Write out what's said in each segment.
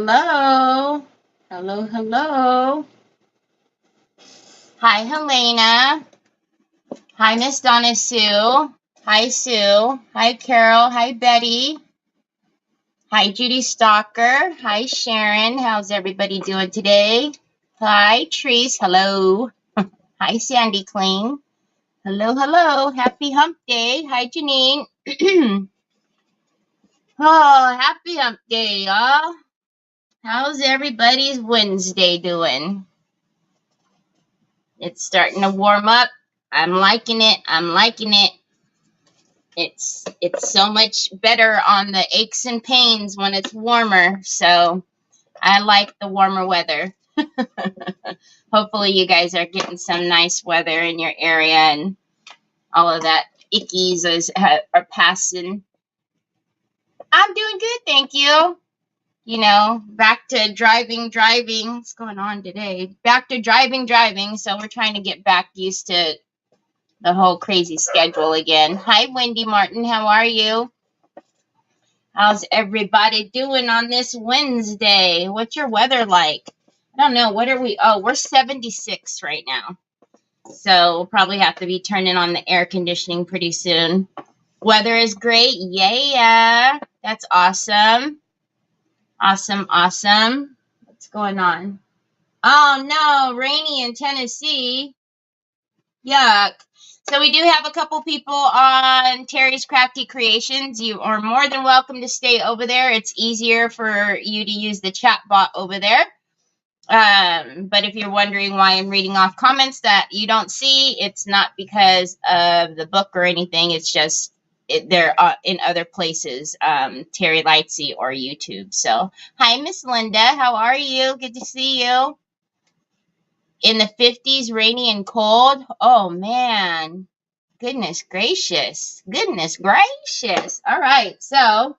hello. Hello, hello. Hi, Helena. Hi, Miss Donna Sue. Hi, Sue. Hi, Carol. Hi, Betty. Hi, Judy Stalker. Hi, Sharon. How's everybody doing today? Hi, Trees. Hello. Hi, Sandy Clean. Hello, hello. Happy Hump Day. Hi, Janine. Oh, happy Hump Day, y'all. How's everybody's Wednesday doing? It's starting to warm up. I'm liking it. I'm liking it. It's so much better on the aches and pains when it's warmer. So I like the warmer weather. Hopefully you guys are getting some nice weather in your area and all of that ickies are passing. I'm doing good, thank you. You know, back to driving. What's going on today? Back to driving. So we're trying to get back used to the whole crazy schedule again. Hi, Wendy Martin. How are you? How's everybody doing on this Wednesday? What's your weather like? I don't know. What are we? Oh, we're 76 right now. So we'll probably have to be turning on the air conditioning pretty soon. Weather is great. Yeah. That's awesome. Awesome. What's going on? Oh, no. Rainy in Tennessee. Yuck. So we do have a couple people on Terry's Crafty Creations. You are more than welcome to stay over there. It's easier for you to use the chat bot over there. But if you're wondering why I'm reading off comments that you don't see, it's not because of the book or anything. It's just they're in other places, Terry Lightsey or YouTube. So, hi, Miss Linda. How are you? Good to see you. In the 50s, rainy and cold. Oh, man. Goodness gracious. All right. So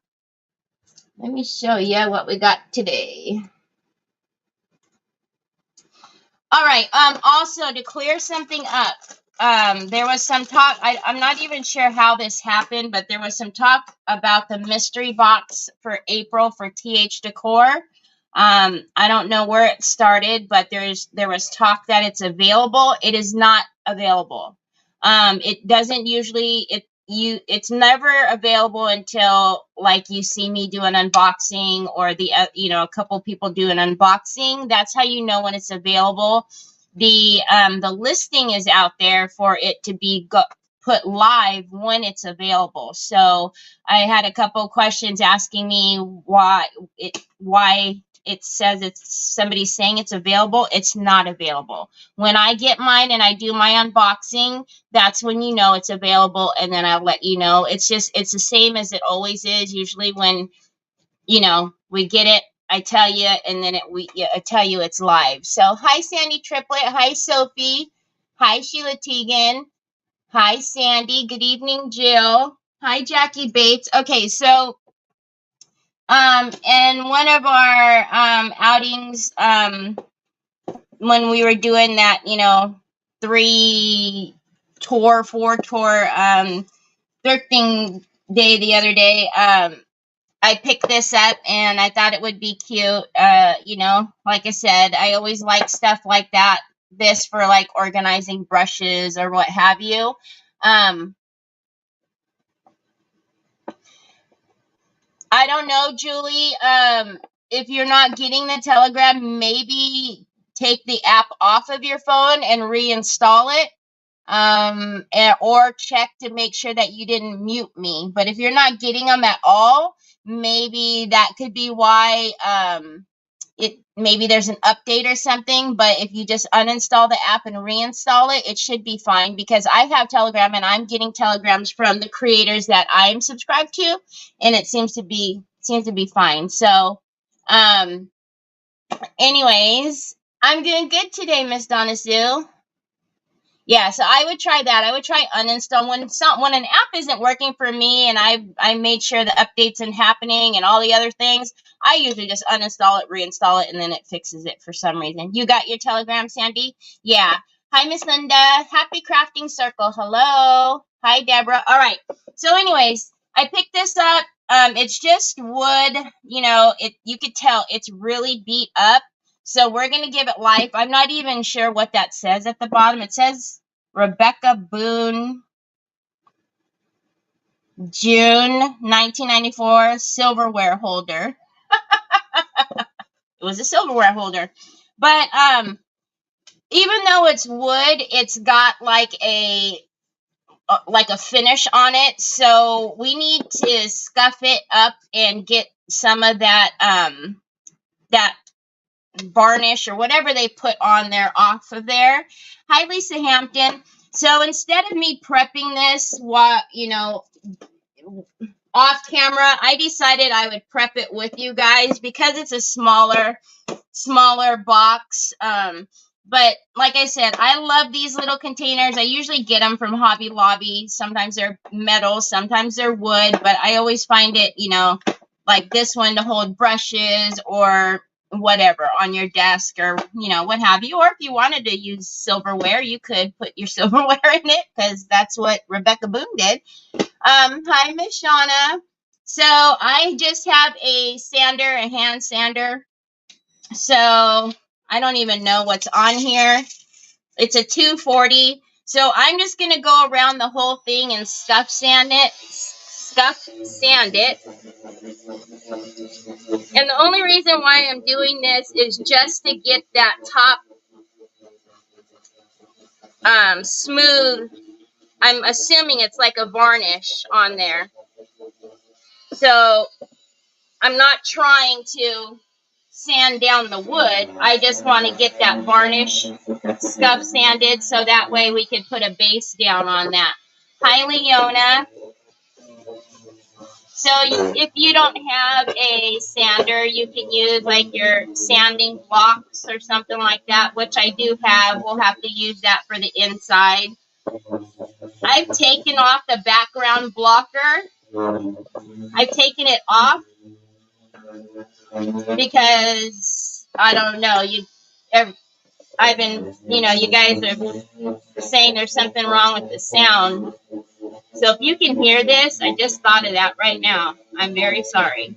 let me show you what we got today. All right. Also, to clear something up, there was some talk. I'm not even sure how this happened, but there was some talk about the mystery box for April for TH Decor. I don't know where it started, but there was talk that it's available. It is not available. It doesn't usually it's never available until like you see me do an unboxing or a couple people do an unboxing. That's how you know when it's available. The listing is out there for it to be put live when it's available. So I had a couple questions asking me why it says somebody's saying it's available. It's not available. When I get mine and I do my unboxing, that's when you know it's available, and then I'll let you know. It's the same as it always is. Usually when, we get it, I tell you, and then I tell you it's live. So hi, Sandy Triplet. Hi, Sophie. Hi, Sheila Teagan. Hi, Sandy. Good evening, Jill. Hi, Jackie Bates. Okay, so and one of our outings, when we were doing that, 4 tour thrifting day the other day, I picked this up and I thought it would be cute. Like I said, I always like stuff like that. This for like organizing brushes or what have you. I don't know, Julie. If you're not getting the Telegram, maybe take the app off of your phone and reinstall it. Or check to make sure that you didn't mute me. But if you're not getting them at all, maybe that could be why. Maybe there's an update or something, but if you just uninstall the app and reinstall it, it should be fine, because I have Telegram and I'm getting telegrams from the creators that I'm subscribed to, and it seems to be fine. So, anyways, I'm doing good today, Miss Donna Sue. Yeah, so I would try that. I would try uninstall when an app isn't working for me, and I made sure the updates and happening and all the other things. I usually just uninstall it, reinstall it, and then it fixes it for some reason. You got your Telegram, Sandy? Yeah. Hi, Miss Linda. Happy Crafting Circle. Hello. Hi, Deborah. All right. So anyways, I picked this up. It's just wood, you know, you could tell it's really beat up. So we're going to give it life. I'm not even sure what that says at the bottom. It says Rebecca Boone, June 1994, silverware holder. It was a silverware holder. But even though it's wood, it's got like a finish on it. So we need to scuff it up and get some of that that varnish or whatever they put on there off of there. Hi, Lisa Hampton. So instead of me prepping this, what, you know, off camera, I decided I would prep it with you guys because it's a smaller box. But like I said, I love these little containers. I usually get them from Hobby Lobby. Sometimes they're metal, sometimes they're wood, but I always find it, you know, like this one to hold brushes or whatever on your desk or, you know, what have you. Or if you wanted to use silverware, you could put your silverware in it because that's what Rebecca Boone did. Hi, Miss Shauna. So I just have a sander, a hand sander. So I don't even know what's on here. It's a 240. So I'm just going to go around the whole thing and scuff sand it. And the only reason why I'm doing this is just to get that top smooth. I'm assuming it's like a varnish on there. So I'm not trying to sand down the wood. I just want to get that varnish scuff sanded so that way we can put a base down on that. Hi, Leona. So if you don't have a sander, you can use like your sanding blocks or something like that, which I do have. We'll have to use that for the inside. I've taken off the background blocker. I've taken it off because I don't know. I've been, you know, you guys are saying there's something wrong with the sound. So if you can hear this, I just thought of that right now. I'm very sorry.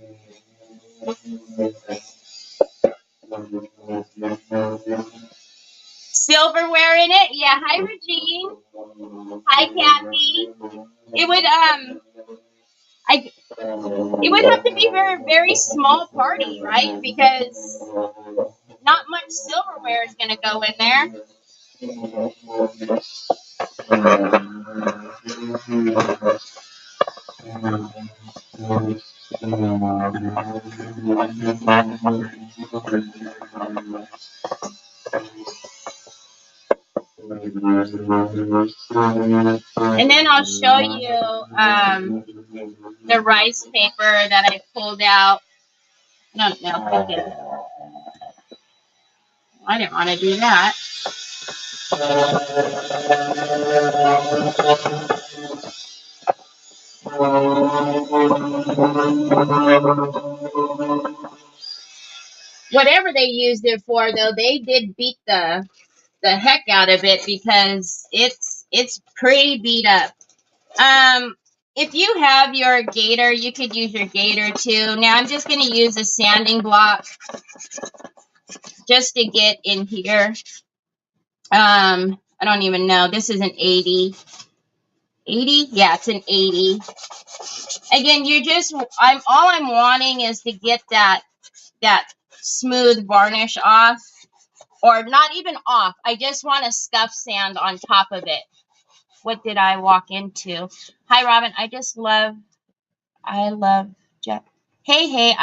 Silverware in it? Yeah. Hi, Regine. Hi, Kathy. It would have to be a very, very small party, right? Because not much silverware is going to go in there. And then I'll show you the rice paper that I pulled out. No, okay. I didn't want to do that. Whatever they used it for, though, they did beat the heck out of it because it's pretty beat up. If you have your gator, you could use your gator too. Now I'm just going to use a sanding block just to get in here. I don't even know. This is an 80. 80? Yeah, it's an 80. Again, all I'm wanting is to get that smooth varnish off, or not even off. I just want a scuff sand on top of it. What did I walk into? Hi, Robin. I love Jeff. Hey,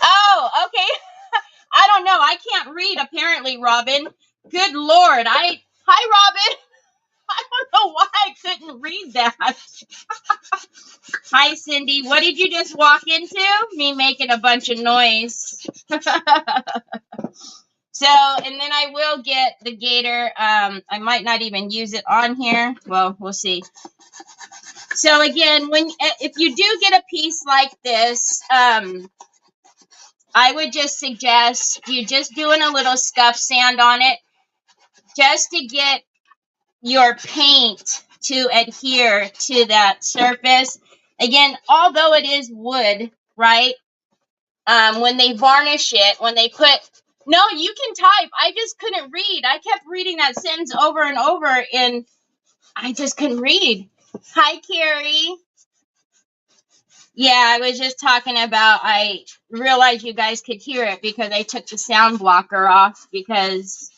oh, okay. I don't know. I can't read, apparently, Robin. Good Lord. Hi, Robin. I don't know why I couldn't read that. Hi, Cindy. What did you just walk into? Me making a bunch of noise. So, and then I will get the gator. I might not even use it on here. Well, we'll see. So again, if you do get a piece like this, I would just suggest you just doing a little scuff sand on it, just to get your paint to adhere to that surface. Again, although it is wood, right? When they varnish it, when they put, no, you can type. I just couldn't read. I kept reading that sentence over and over, and I just couldn't read. Hi, Carrie. Yeah, I was just talking about, I realized you guys could hear it because I took the sound blocker off because,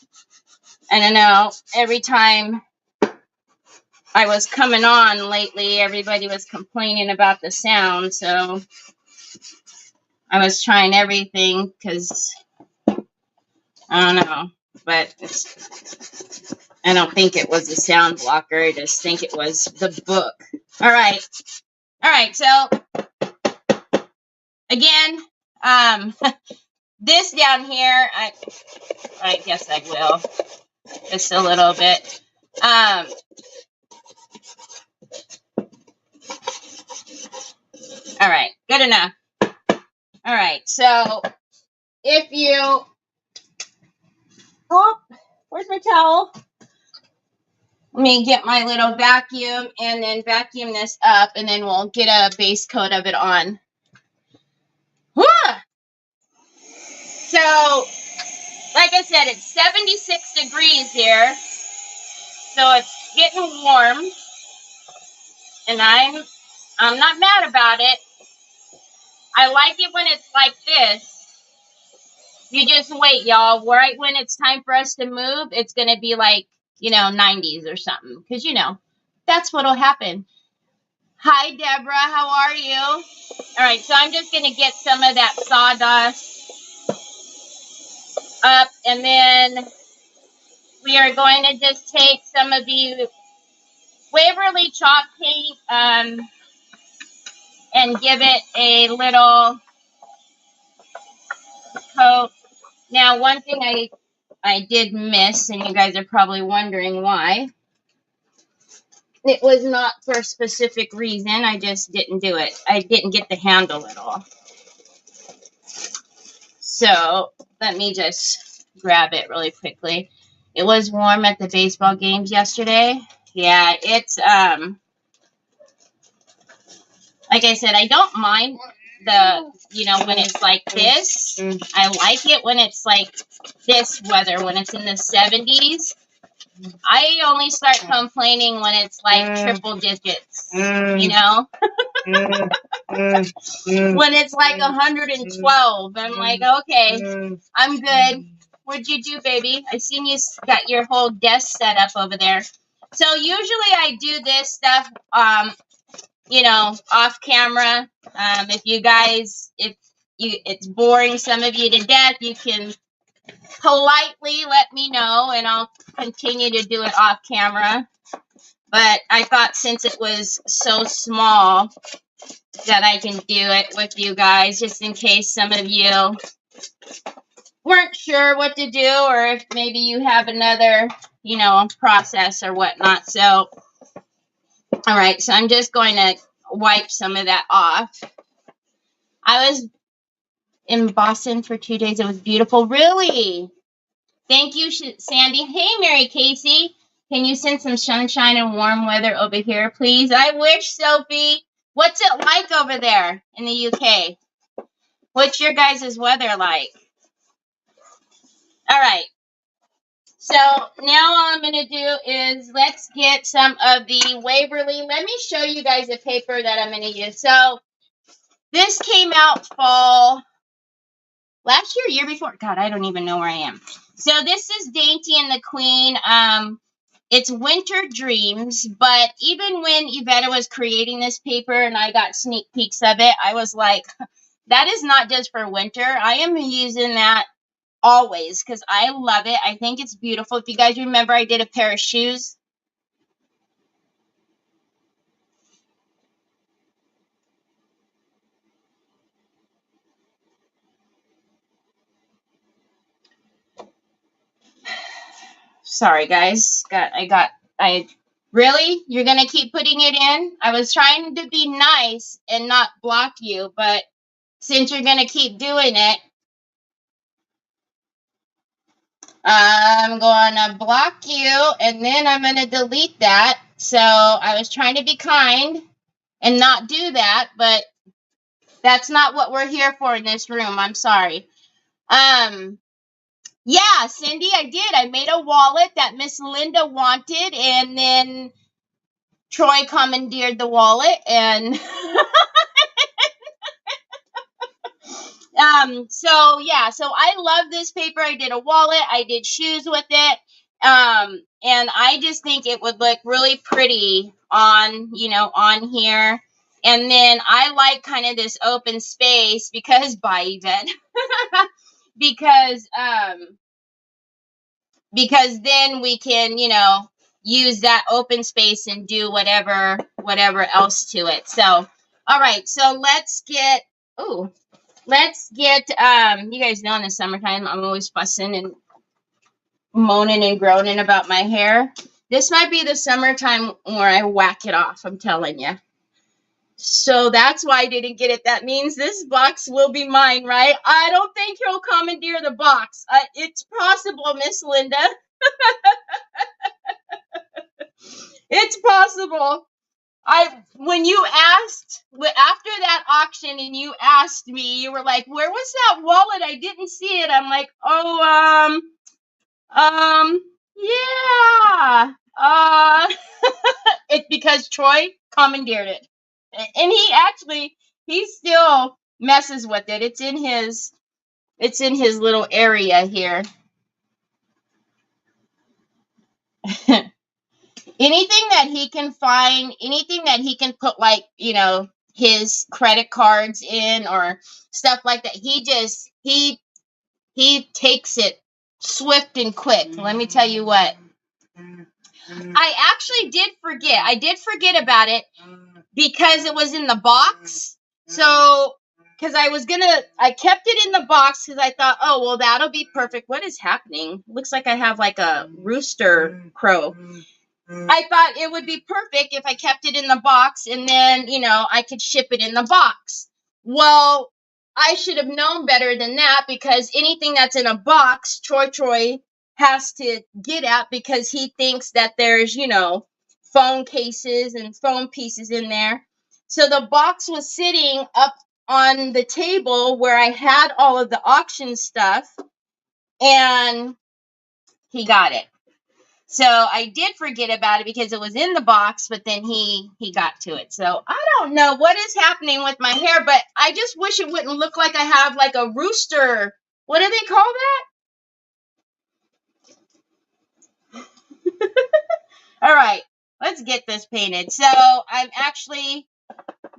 I don't know, every time I was coming on lately, everybody was complaining about the sound, so I was trying everything because, I don't know, but I don't think it was the sound blocker, I just think it was the book. All right, so again, this down here, I guess I will, just a little bit. All right, good enough. All right, so if you, oh, where's my towel? Let me get my little vacuum and then vacuum this up, and then we'll get a base coat of it on. Whew! So, like I said, it's 76 degrees here, so it's getting warm, and I'm not mad about it. I like it when it's like this. You just wait, y'all. Right when it's time for us to move, it's going to be like, 90s or something. Because, that's what'll happen. Hi, Deborah. How are you? All right, so I'm just going to get some of that sawdust up. And then we are going to just take some of the Waverly chalk paint and give it a little coat. Now, one thing I did miss, and you guys are probably wondering why. It was not for a specific reason. I just didn't do it. I didn't get the handle at all. So let me just grab it really quickly. It was warm at the baseball games yesterday. Yeah, it's, like I said, I don't mind when it's like this. I like it when it's like this weather, when it's in the 70s. I only start complaining when it's like triple digits, When it's like 112, I'm like, okay, I'm good. What'd you do, baby? I seen you got your whole desk set up over there. So usually I do this stuff, off camera. If you guys, it's boring some of you to death, you can politely let me know, and I'll continue to do it off camera. But I thought since it was so small that I can do it with you guys, just in case some of you weren't sure what to do, or if maybe you have another, process or whatnot. So, all right, so I'm just going to wipe some of that off. I was in Boston for 2 days. It was beautiful. Really? Thank you, Sandy. Hey, Mary Casey. Can you send some sunshine and warm weather over here, please? I wish, Sophie. What's it like over there in the UK? What's your guys' weather like? All right. So now all I'm going to do is let's get some of the Waverly. Let me show you guys a paper that I'm going to use. So this came out fall last year before. God, I don't even know where I am. So this is Dainty and the Queen. It's Winter Dreams, but even when Yvetta was creating this paper and I got sneak peeks of it, I was like, that is not just for winter. I am using that always because I love it. I think it's beautiful. If you guys remember, I did a pair of shoes. Sorry, guys. Really? You're going to keep putting it in? I was trying to be nice and not block you, but since you're going to keep doing it. I'm going to block you, and then I'm going to delete that. So I was trying to be kind and not do that, but that's not what we're here for in this room. I'm sorry. Yeah, Cindy, I did. I made a wallet that Miss Linda wanted, and then Troy commandeered the wallet, and so yeah, so I love this paper. I did a wallet, I did shoes with it, and I just think it would look really pretty on, you know, on here. And then I like kind of this open space because by Yvette, because then we can, you know, use that open space and do whatever else to it. So, all right, so let's get, you guys know in the summertime I'm always fussing and moaning and groaning about my hair. This might be the summertime where I whack it off, I'm telling you. So that's why I didn't get it. That means this box will be mine, right? I don't think he'll commandeer the box. It's possible, Miss Linda. It's possible. When you asked, after that auction and you asked me, you were like, where was that wallet? I didn't see it. I'm like, oh, yeah. It's because Troy commandeered it. And he still messes with it. It's in his little area here. Anything that he can find, anything that he can put, like, you know, his credit cards in or stuff like that, he takes it swift and quick. Let me tell you what. I actually did forget. I did forget about it because it was in the box. So, because I kept it in the box because I thought, oh, well, that'll be perfect. What is happening? Looks like I have like a rooster crow. I thought it would be perfect if I kept it in the box and then, you know, I could ship it in the box. Well, I should have known better than that because anything that's in a box, Troy has to get at because he thinks that there's, you know, phone cases and phone pieces in there. So the box was sitting up on the table where I had all of the auction stuff, and he got it. So I did forget about it because it was in the box, but then he got to it. So I don't know what is happening with my hair, but I just wish it wouldn't look like I have like a rooster. What do they call that? All right, let's get this painted. So I'm actually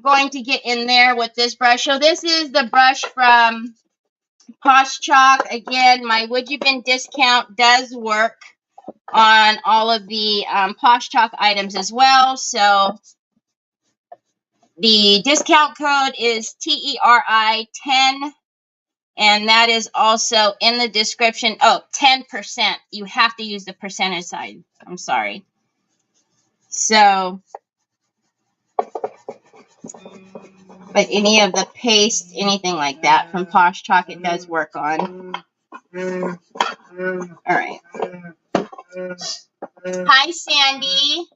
going to get in there with this brush. So this is the brush from Posh Chalk. Again, my Would You Bin discount does work on all of the Posh Chalk items as well. So the discount code is TERI 10, and that is also in the description. Oh, 10%. You have to use the percentage sign. I'm sorry. So, but any of the paste, anything like that from Posh Chalk, it does work on. All right. Hi, Sandy.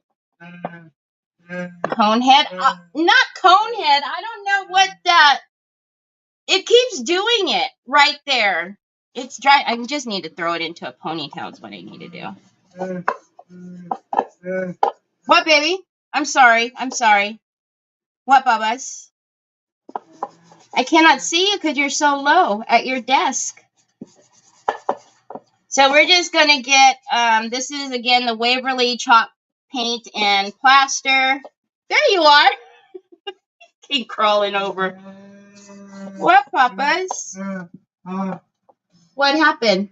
Conehead? Not Conehead. I don't know what that... It keeps doing it right there. It's dry. I just need to throw it into a ponytail is what I need to do. What, baby? I'm sorry. What, Bubba's? I cannot see you because you're so low at your desk. So we're just going to get, this is, again, the Waverly chalk paint and plaster. There you are. Keep crawling over. What, Papas? What happened?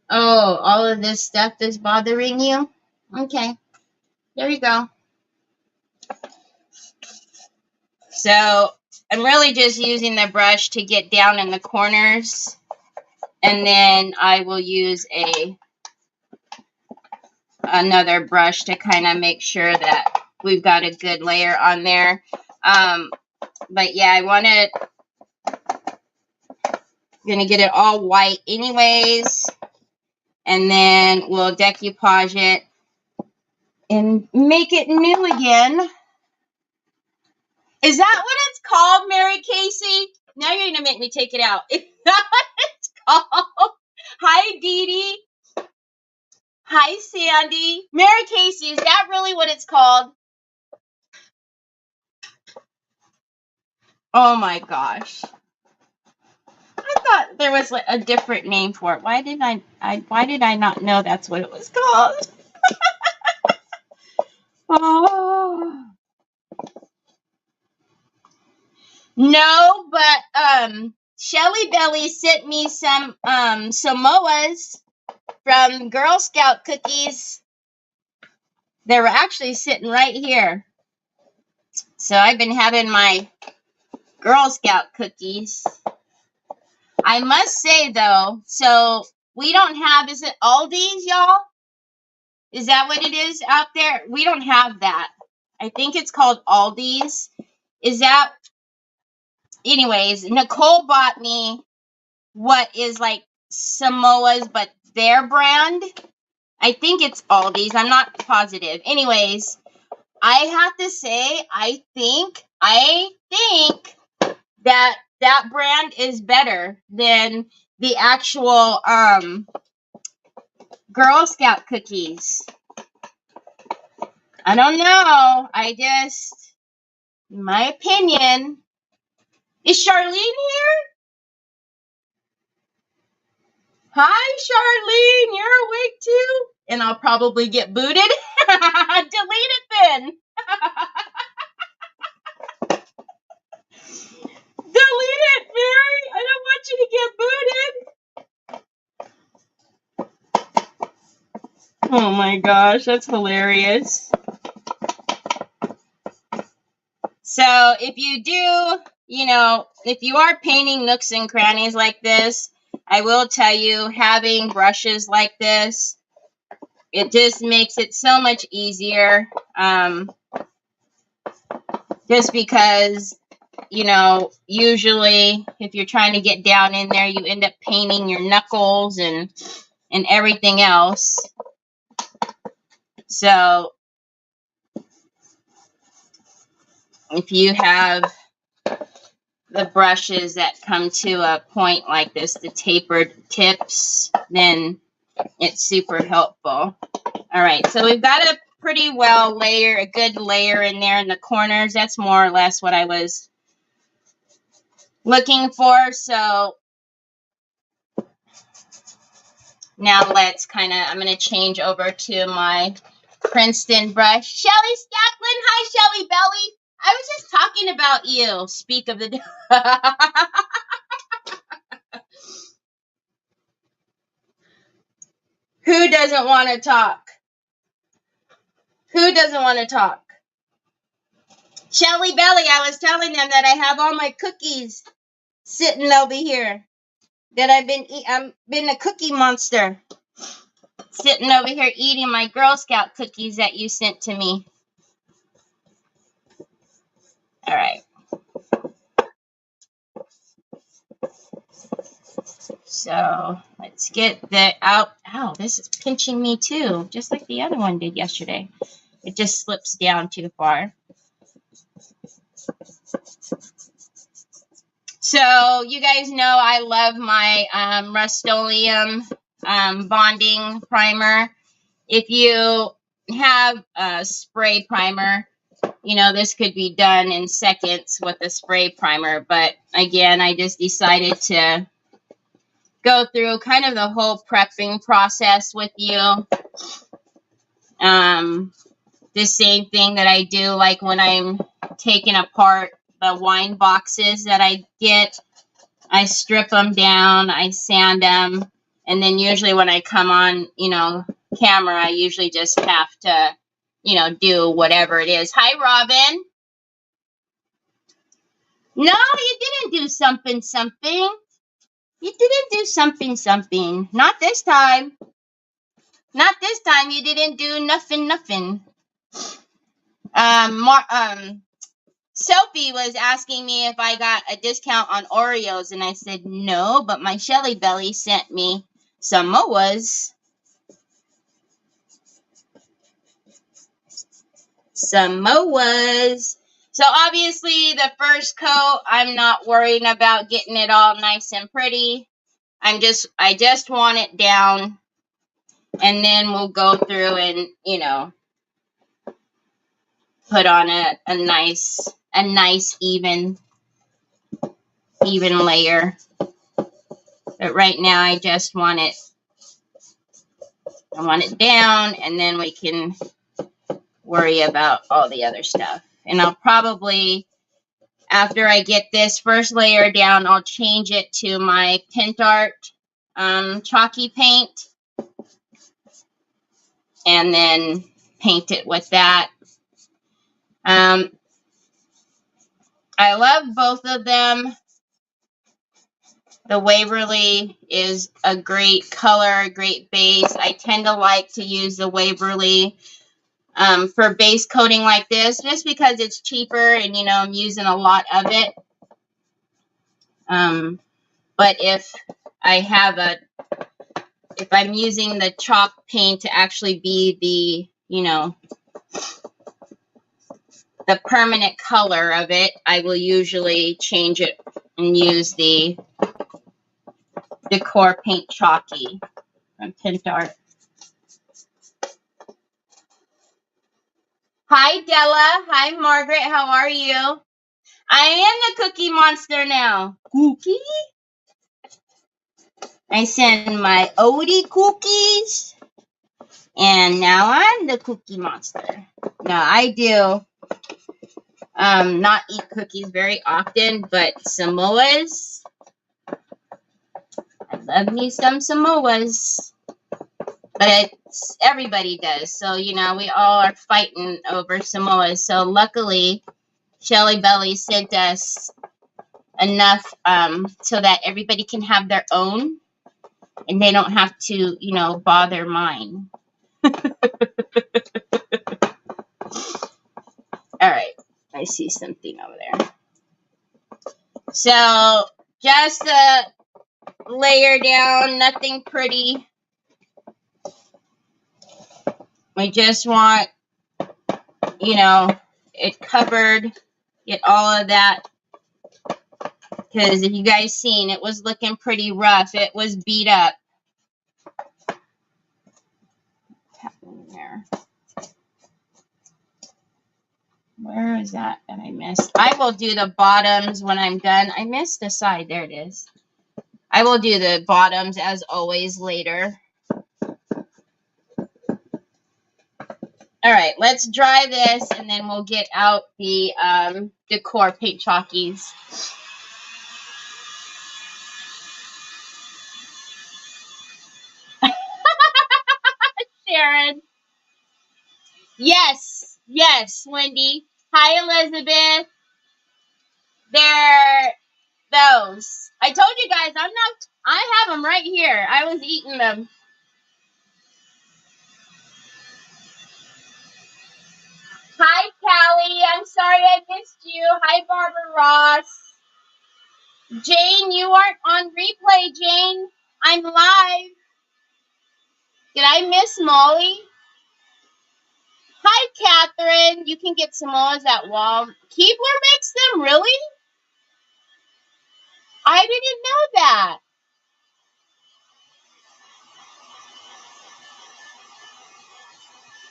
Oh, all of this stuff is bothering you? Okay. There you go. So I'm really just using the brush to get down in the corners. And then I will use another brush to kind of make sure that we've got a good layer on there. But yeah, I wanted I'm gonna get it all white anyways, and then we'll decoupage it and make it new again. Is that what it's called, Mary Casey? Now you're gonna make me take it out. Is that what it's called? Hi, Dee Dee. Hi, Sandy. Mary Casey, is that really what it's called? Oh my gosh. I thought there was like a different name for it. Why did I not know that's what it was called? Oh. No, but Shelly Belly sent me some Samoas from Girl Scout cookies. They were actually sitting right here. So I've been having my Girl Scout cookies. I must say though, so we don't have, is it Aldi's, y'all? Is that what it is out there? We don't have that. I think it's called Aldi's. Is that, anyways, Nicole bought me what is like Samoas, but their brand. I think it's Aldi's. I'm not positive. Anyways, I have to say, I think that brand is better than the actual Girl Scout cookies. I don't know. I just, in my opinion, is Charlene here? Hi, Charlene. You're awake too? And I'll probably get booted. Delete it then. Delete it, Mary. I don't want you to get booted. Oh my gosh, that's hilarious. So if you do, if you are painting nooks and crannies like this, I will tell you, having brushes like this, it just makes it so much easier. Just because, usually if you're trying to get down in there, you end up painting your knuckles and everything else. So if you have the brushes that come to a point like this, the tapered tips, then it's super helpful. All right, so we've got a pretty well layer, a good layer in there in the corners. That's more or less what I was looking for. So now let's I'm going to change over to my Princeton brush. Shelly Scacklin, hi Shelly Belly. I was just talking about you. Speak of the Who doesn't want to talk? Who doesn't want to talk? Shelly Belly, I was telling them that I have all my cookies sitting over here. That I've been a cookie monster. Sitting over here eating my Girl Scout cookies that you sent to me. All right. So let's get the out. Ow, this is pinching me too, just like the other one did yesterday. It just slips down too far. So you guys know I love my Rust-Oleum bonding primer. If you have a spray primer, this could be done in seconds with a spray primer. But again, I just decided to go through kind of the whole prepping process with you. The same thing that I do, like when I'm taking apart the wine boxes that I get, I strip them down, I sand them, and then usually when I come on, camera, I usually just have to, do whatever it is. Hi, Robin. No, you didn't do something. You didn't do something. Not this time. Not this time. You didn't do nothing. Sophie was asking me if I got a discount on Oreos, and I said no, but my Shelly Belly sent me Samoas. Samoas. So obviously the first coat, I'm not worrying about getting it all nice and pretty. I just want it down, and then we'll go through and, you know, put on a nice even layer. But right now I just want it, down, and then we can worry about all the other stuff. And I'll probably, after I get this first layer down, I'll change it to my Pentart chalky paint, and then paint it with that. I love both of them. The Waverly is a great color, a great base. I tend to like to use the Waverly for base coating like this, just because it's cheaper and, you know, I'm using a lot of it. But if I'm using the chalk paint to actually be the, you know, the permanent color of it, I will usually change it and use the Decor Paint Chalky from Pentart. Hi, Della. Hi, Margaret. How are you? I am the Cookie Monster now. Cookie? I send my Odie cookies, and now I'm the Cookie Monster. Now, I do not eat cookies very often, but Samoas, I love me some Samoas. But everybody does. So, you know, we all are fighting over Samoas. So, luckily, Shelly Belly sent us enough so that everybody can have their own. And they don't have to, you know, bother mine. All right. I see something over there. So, just a layer down. Nothing pretty. We just want, you know, it covered, get all of that. Because if you guys seen, it was looking pretty rough. It was beat up. What's happening there? Where is that I missed? I will do the bottoms when I'm done. I missed the side. There it is. I will do the bottoms as always later. All right, let's dry this, and then we'll get out the Decor Paint Chalkies. Sharon. Yes, Wendy. Hi, Elizabeth. They're those. I told you guys, I have them right here. I was eating them. Hi, Callie. I'm sorry I missed you. Hi, Barbara Ross. Jane, you aren't on replay, Jane. I'm live. Did I miss Molly? Hi, Catherine. You can get Samoas at Wal. Keebler makes them, really? I didn't know that.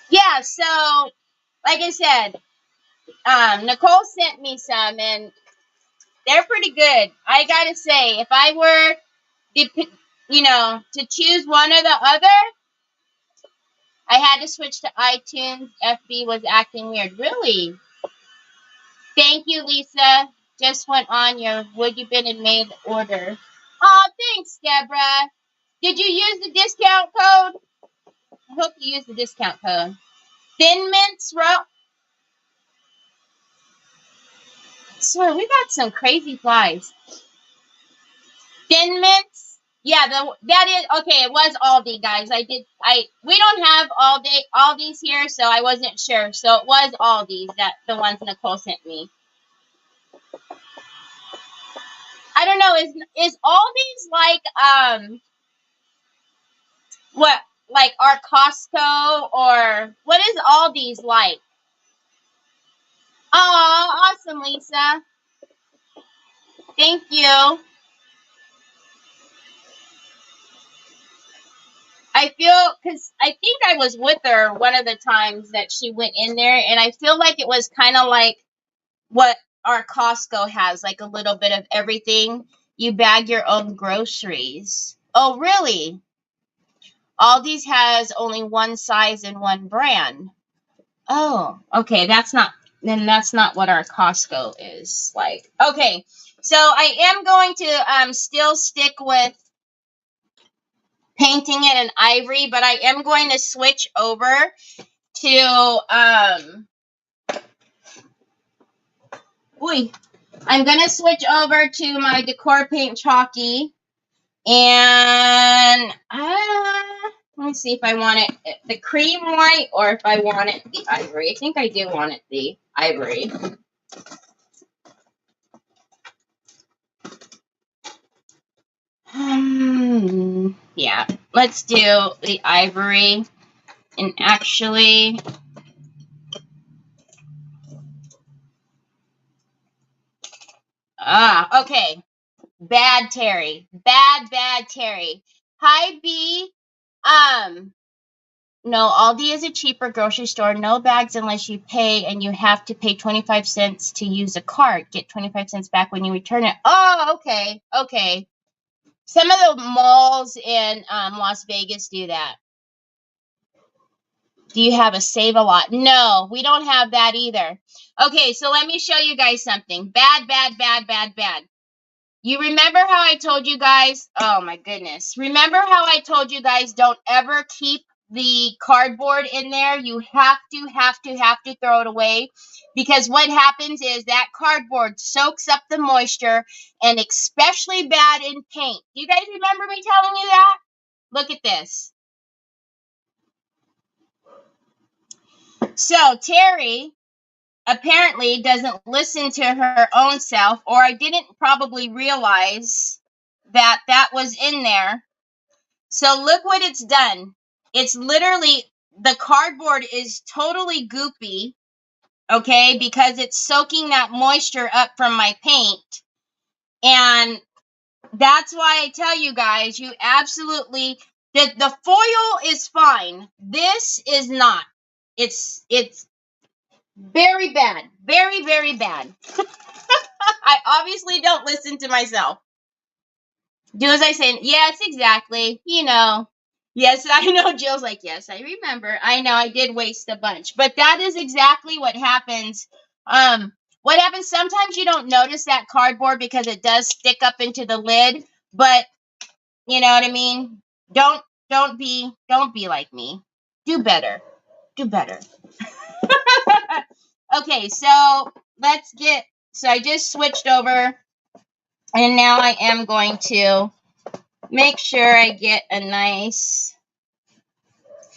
Yeah, so, like I said, Nicole sent me some, and they're pretty good. I gotta say, if I were, you know, to choose one or the other, I had to switch to iTunes. FB was acting weird. Really? Thank you, Lisa. Just went on your Would You Been and Made order. Oh, thanks, Deborah. Did you use the discount code? I hope you used the discount code. Thin Mints, So we got some crazy flies. Thin Mints. Yeah, that is okay. It was Aldi, guys. We don't have Aldi's here, so I wasn't sure. So it was Aldi's, the ones Nicole sent me. I don't know. Is all these what, like our Costco, or what is all these like? Oh, awesome, Lisa. Thank you. I feel, because I think I was with her one of the times that she went in there, and I feel like it was kind of like what our Costco has, like a little bit of everything. You bag your own groceries. Oh, really? Aldi's has only one size and one brand. Oh, okay. That's not what our Costco is like. Okay, so I am going to still stick with painting it in ivory, but I am going to switch over to I'm gonna switch over to my decor paint chalky, and let me see if I want it the cream white or if I want it the ivory. I think I do want it the ivory. Yeah, let's do the ivory. And actually, okay. Bad Terry. Bad Terry. Hi, B. No, Aldi is a cheaper grocery store. No bags unless you pay, and you have to pay 25 cents to use a cart. Get 25 cents back when you return it. Oh, okay. Okay. Some of the malls in Las Vegas do that. Do you have a Save a Lot? No, we don't have that either. Okay, so let me show you guys something. Bad. You remember how I told you guys? Oh my goodness. Remember how I told you guys don't ever keep the cardboard in there? You have to throw it away, because what happens is that cardboard soaks up the moisture, and especially bad in paint. Do you guys remember me telling you that? Look at this. So Terry apparently doesn't listen to her own self, or I didn't probably realize that that was in there. So look what it's done. It's literally, the cardboard is totally goopy, okay, because it's soaking that moisture up from my paint. And that's why I tell you guys, you absolutely, the foil is fine. This is not. It's very bad. Very bad. I obviously don't listen to myself. Do as I say. Yes, exactly. You know. Yes, I know. Jill's like, yes, I remember. I know I did waste a bunch. But that is exactly what happens. What happens, sometimes you don't notice that cardboard because it does stick up into the lid. But, you know what I mean? Don't be like me. Do better. Do better. Okay, so let's get, so I just switched over, and now I am going to make sure I get a nice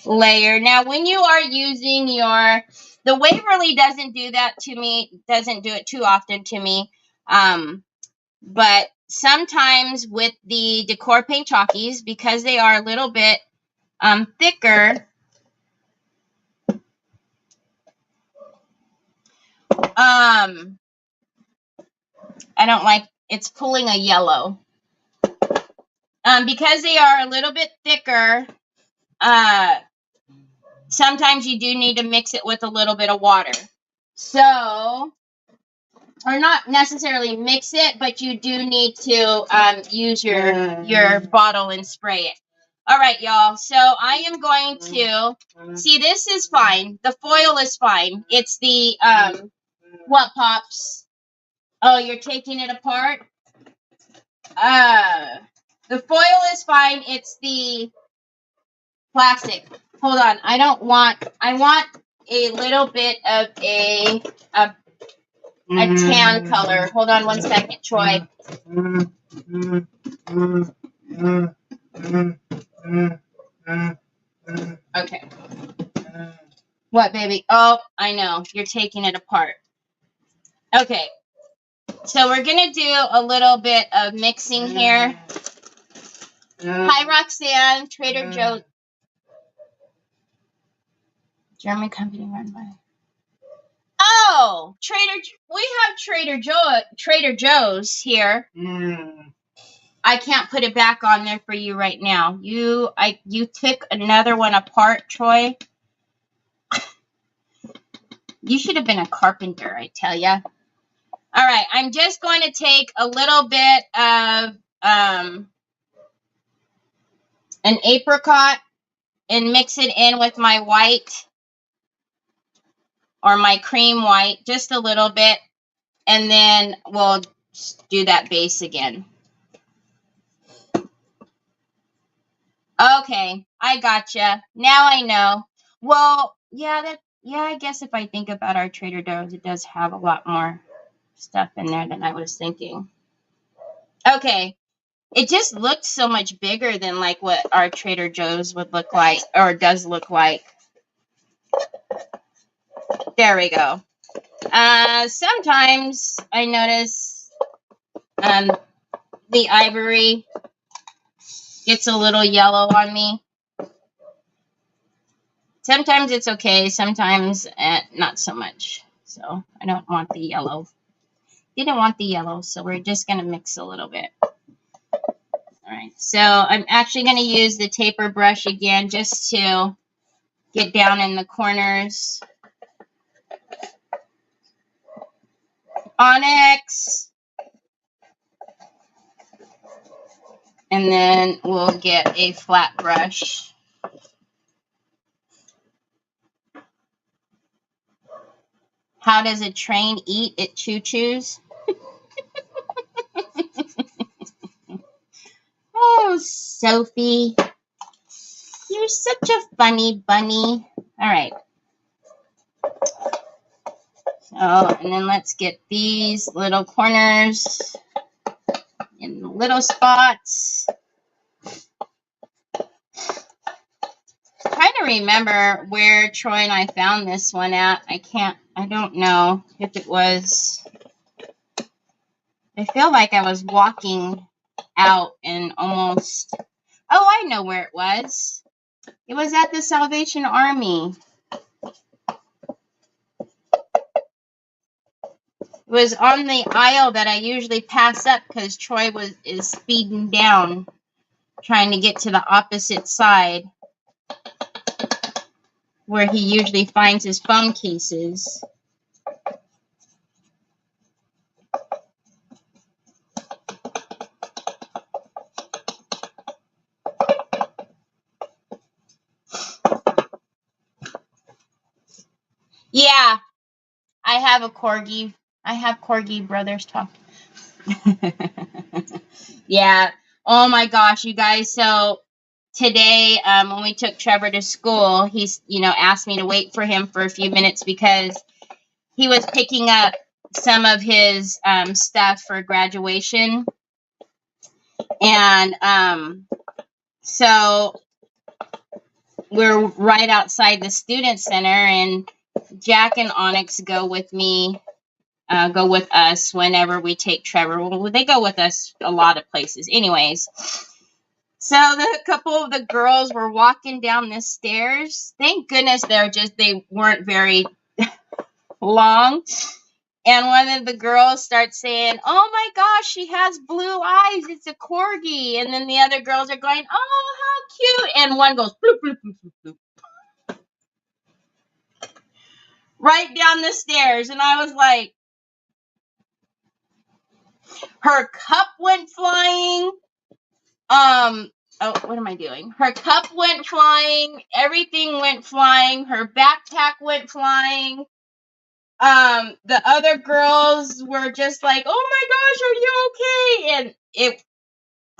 layer. Now, when you are using the Waverly doesn't do that to me, doesn't do it too often to me, but sometimes with the decor paint chalkies, because they are a little bit thicker, I don't like, it's pulling a yellow. Because they are a little bit thicker, sometimes you do need to mix it with a little bit of water. So, or not necessarily mix it, but you do need to use your bottle and spray it. All right, y'all. So I am going to, see, this is fine. The foil is fine. It's the, what, Pops? Oh, you're taking it apart? The foil is fine. It's the plastic. Hold on. I want a little bit of a tan color. Hold on one second, Troy. Okay. What, baby? Oh, I know. You're taking it apart. Okay. So we're going to do a little bit of mixing here. Hi, Roxanne. Trader Joe's. German company run by. Oh, we have Trader Joe's here. I can't put it back on there for you right now. You took another one apart, Troy. You should have been a carpenter, I tell ya. All right, I'm just going to take a little bit of an apricot and mix it in with my white or my cream white, just a little bit, and then we'll do that base again. Okay, I gotcha. Now I know. Well, yeah, I guess if I think about our Trader Joe's, it does have a lot more stuff in there than I was thinking. Okay, it just looked so much bigger than like what our Trader Joe's would look like, or does look like. There we go. Sometimes I notice the ivory gets a little yellow on me. Sometimes it's okay, sometimes not so much. So I don't want the yellow. Didn't want the yellow, so we're just going to mix a little bit. All right, so I'm actually going to use the taper brush again just to get down in the corners. Onyx. And then we'll get a flat brush. How does a train eat? It choo-choos. Oh, Sophie. You're such a funny bunny. All right. So, and then let's get these little corners in the little spots. Trying to remember where Troy and I found this one at. I don't know if it was. I feel like I was walking out and almost. Oh, I know where it was. It was at the Salvation Army. It was on the aisle that I usually pass up because Troy is speeding down, trying to get to the opposite side where he usually finds his phone cases. Yeah, I have a corgi. I have corgi brothers talk. Yeah. Oh my gosh, you guys. So today, when we took Trevor to school, he's, asked me to wait for him for a few minutes because he was picking up some of his stuff for graduation. And so we're right outside the student center, and Jack and Onyx go with us whenever we take Trevor. Well, they go with us a lot of places. Anyways, so a couple of the girls were walking down the stairs. Thank goodness they weren't very long. And one of the girls starts saying, "Oh my gosh, she has blue eyes. It's a corgi." And then the other girls are going, "Oh, how cute." And one goes, bloop, bloop, bloop, bloop, bloop, right down the stairs. And I was like, her cup went flying. Oh, what am I doing? Her cup went flying. Everything went flying. Her backpack went flying. The other girls were just like, "Oh my gosh, are you okay?" And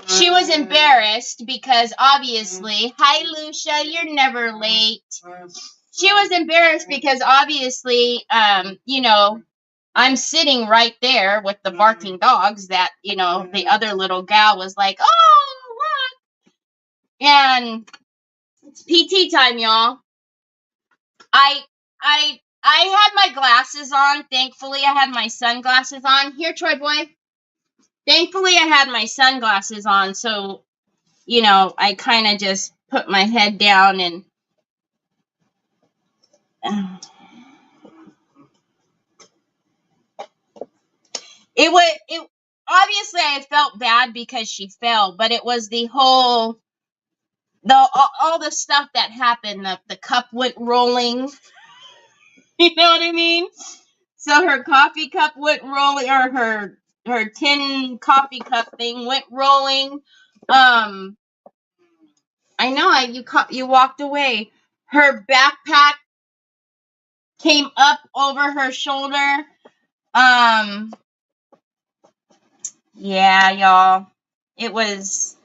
she was embarrassed because obviously, hi Lucia, you're never late. She was embarrassed because obviously, I'm sitting right there with the barking dogs that, the other little gal was like, "Oh, look." And it's PT time, y'all. I I had my glasses on. Thankfully, I had my sunglasses on. Here, Troy boy. Thankfully, I had my sunglasses on, so, you know, I kind of just put my head down and... It obviously I felt bad because she fell, but it was the whole... all the stuff that happened. The cup went rolling. You know what I mean? So her coffee cup went rolling, or her tin coffee cup thing went rolling. I know, you walked away. Her backpack came up over her shoulder. Yeah, y'all. It was...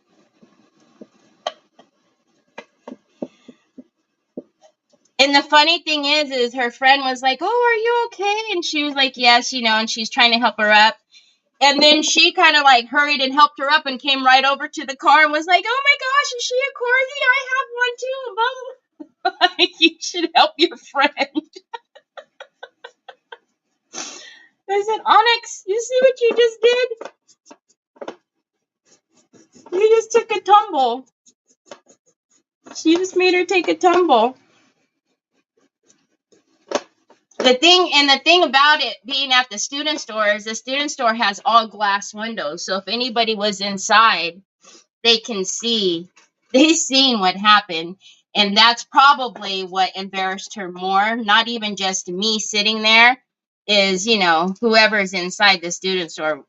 And the funny thing is her friend was like, "Oh, are you okay?" And she was like, "Yes," you know, and she's trying to help her up. And then she kind of like hurried and helped her up and came right over to the car and was like, "Oh my gosh, is she a corgi? I have one too." Like, you should help your friend. I said, "Onyx, you see what you just did? You just took a tumble." She just made her take a tumble. The thing about it being at the student store is the student store has all glass windows. So if anybody was inside, they seen what happened. And that's probably what embarrassed her more. Not even just me sitting there, is, you know, whoever's inside the student store.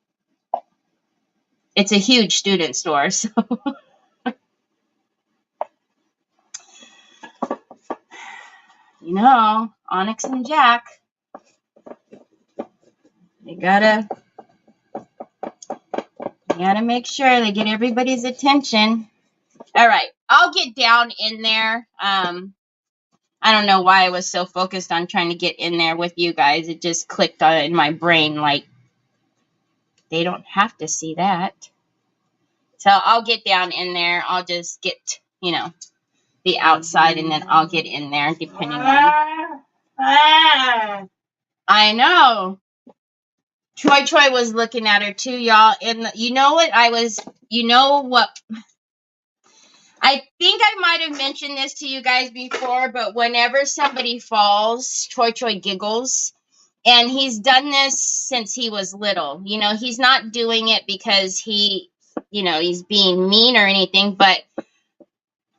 It's a huge student store, so... You know, Onyx and Jack, they gotta make sure they get everybody's attention. All right, I'll get down in there. I don't know why I was so focused on trying to get in there with you guys. It just clicked on in my brain, like, they don't have to see that. So I'll get down in there. I'll just get, you know, the outside, and then I'll get in there, depending on... I know. Troy was looking at her too, y'all. And you know what I think I might have mentioned this to you guys before, but whenever somebody falls, Troy giggles. And he's done this since he was little. You know, he's not doing it because he's being mean or anything, but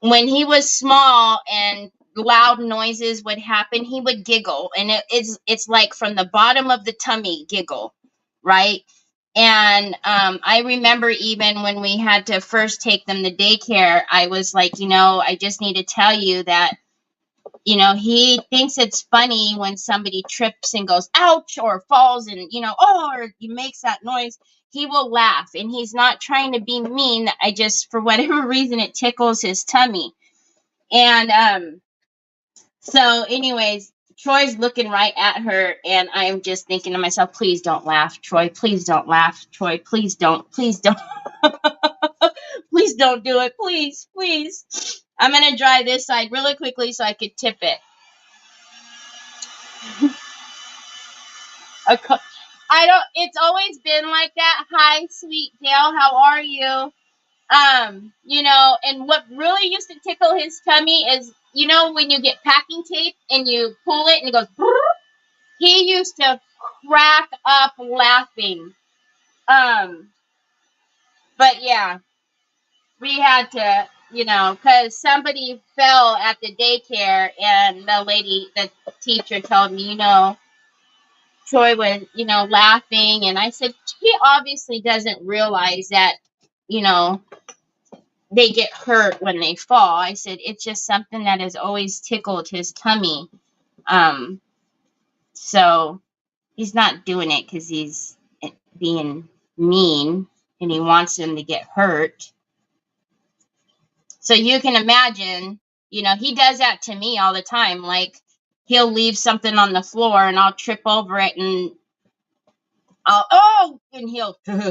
when he was small and loud noises would happen, he would giggle. And it's like from the bottom of the tummy giggle, right? And I remember even when we had to first take them to daycare, I was like, you know, I just need to tell you that, you know, he thinks it's funny when somebody trips and goes, ouch, or falls and, you know, oh, or he makes that noise. He will laugh, and he's not trying to be mean. I just, for whatever reason, it tickles his tummy. And so anyways, Troy's looking right at her, and I'm just thinking to myself, please don't laugh, Troy. Please don't laugh, Troy. Please don't. Please don't. Please don't do it. Please, please. I'm going to dry this side really quickly so I could tip it. It's always been like that. Hi, sweet Dale. How are you? You know, and what really used to tickle his tummy is, you know, when you get packing tape and you pull it and it goes, he used to crack up laughing. But yeah, we had to, you know, because somebody fell at the daycare, and the teacher told me, you know, Troy was, you know, laughing, and I said, he obviously doesn't realize that, you know, they get hurt when they fall. I said, it's just something that has always tickled his tummy. So he's not doing it because he's being mean and he wants them to get hurt. So you can imagine, you know, he does that to me all the time. Like, he'll leave something on the floor and I'll trip over it and and he'll, I'm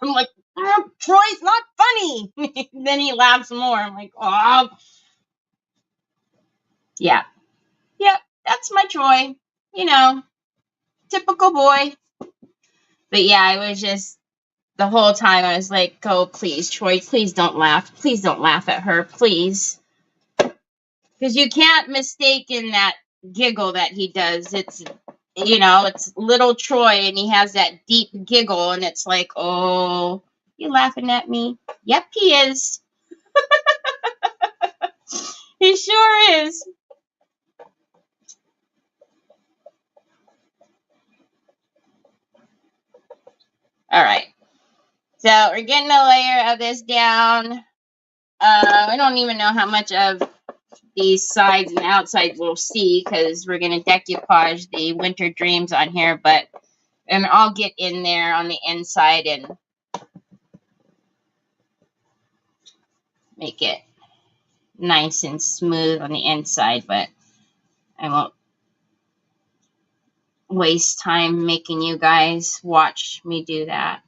like, Troy's not funny. Then he laughs more. I'm like, oh. Yeah. Yep. that's my Troy. You know, typical boy. But yeah, I was just, the whole time I was like, oh, please, Troy, please don't laugh. Please don't laugh at her, please. Because you can't mistake in that giggle that he does. It's, you know, it's little Troy, and he has that deep giggle, and it's like, oh, you laughing at me? Yep, he is. He sure is. All right. So we're getting a layer of this down. I don't even know how much of these sides and outsides we'll see because we're going to decoupage the Winter Dreams on here, but and I'll get in there on the inside and make it nice and smooth on the inside, but I won't waste time making you guys watch me do that.